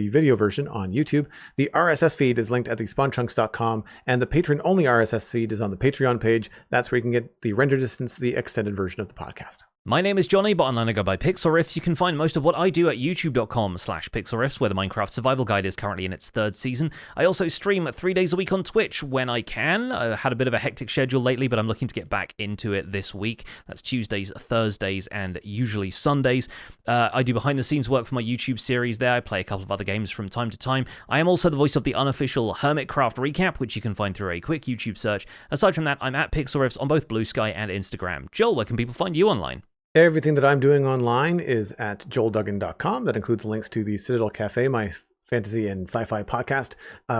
video version on YouTube. The RSS feed is linked at thespawnchunks.com, and the patron-only RSS feed is on the Patreon page. That's where you can get the render distance, the extended version of the podcast. My name is Johnny, but online I go by Pixel Riffs. You can find most of what I do at youtube.com/pixelriffs, where the Minecraft Survival Guide is currently in its third season. I also stream 3 days a week on Twitch when I can. I had a bit of a hectic schedule lately, but I'm looking to get back into it this week. That's Tuesdays, Thursdays, and usually Sundays. I do behind-the-scenes work for my YouTube series there. I play a couple of other games from time to time. I am also the voice of the unofficial Hermitcraft recap, which you can find through a quick YouTube search. Aside from that, I'm at Pixel Riffs on both Blue Sky and Instagram. Joel, where can people find you online? Everything that I'm doing online is at joelduggan.com. That includes links to the Citadel Cafe, my fantasy and sci-fi podcast.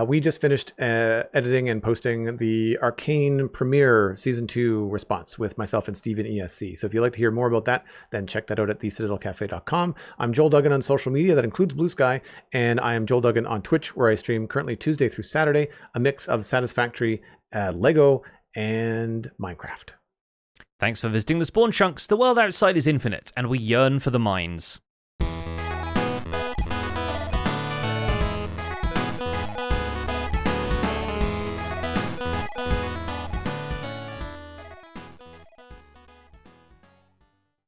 We just finished editing and posting the Arcane premiere Season 2 response with myself and Steven ESC. So if you'd like to hear more about that, then check that out at thecitadelcafe.com. I'm Joel Duggan on social media. That includes Blue Sky. And I am Joel Duggan on Twitch, where I stream currently Tuesday through Saturday, a mix of Satisfactory, Lego, and Minecraft. Thanks for visiting the Spawn Chunks. The world outside is infinite, and we yearn for the mines.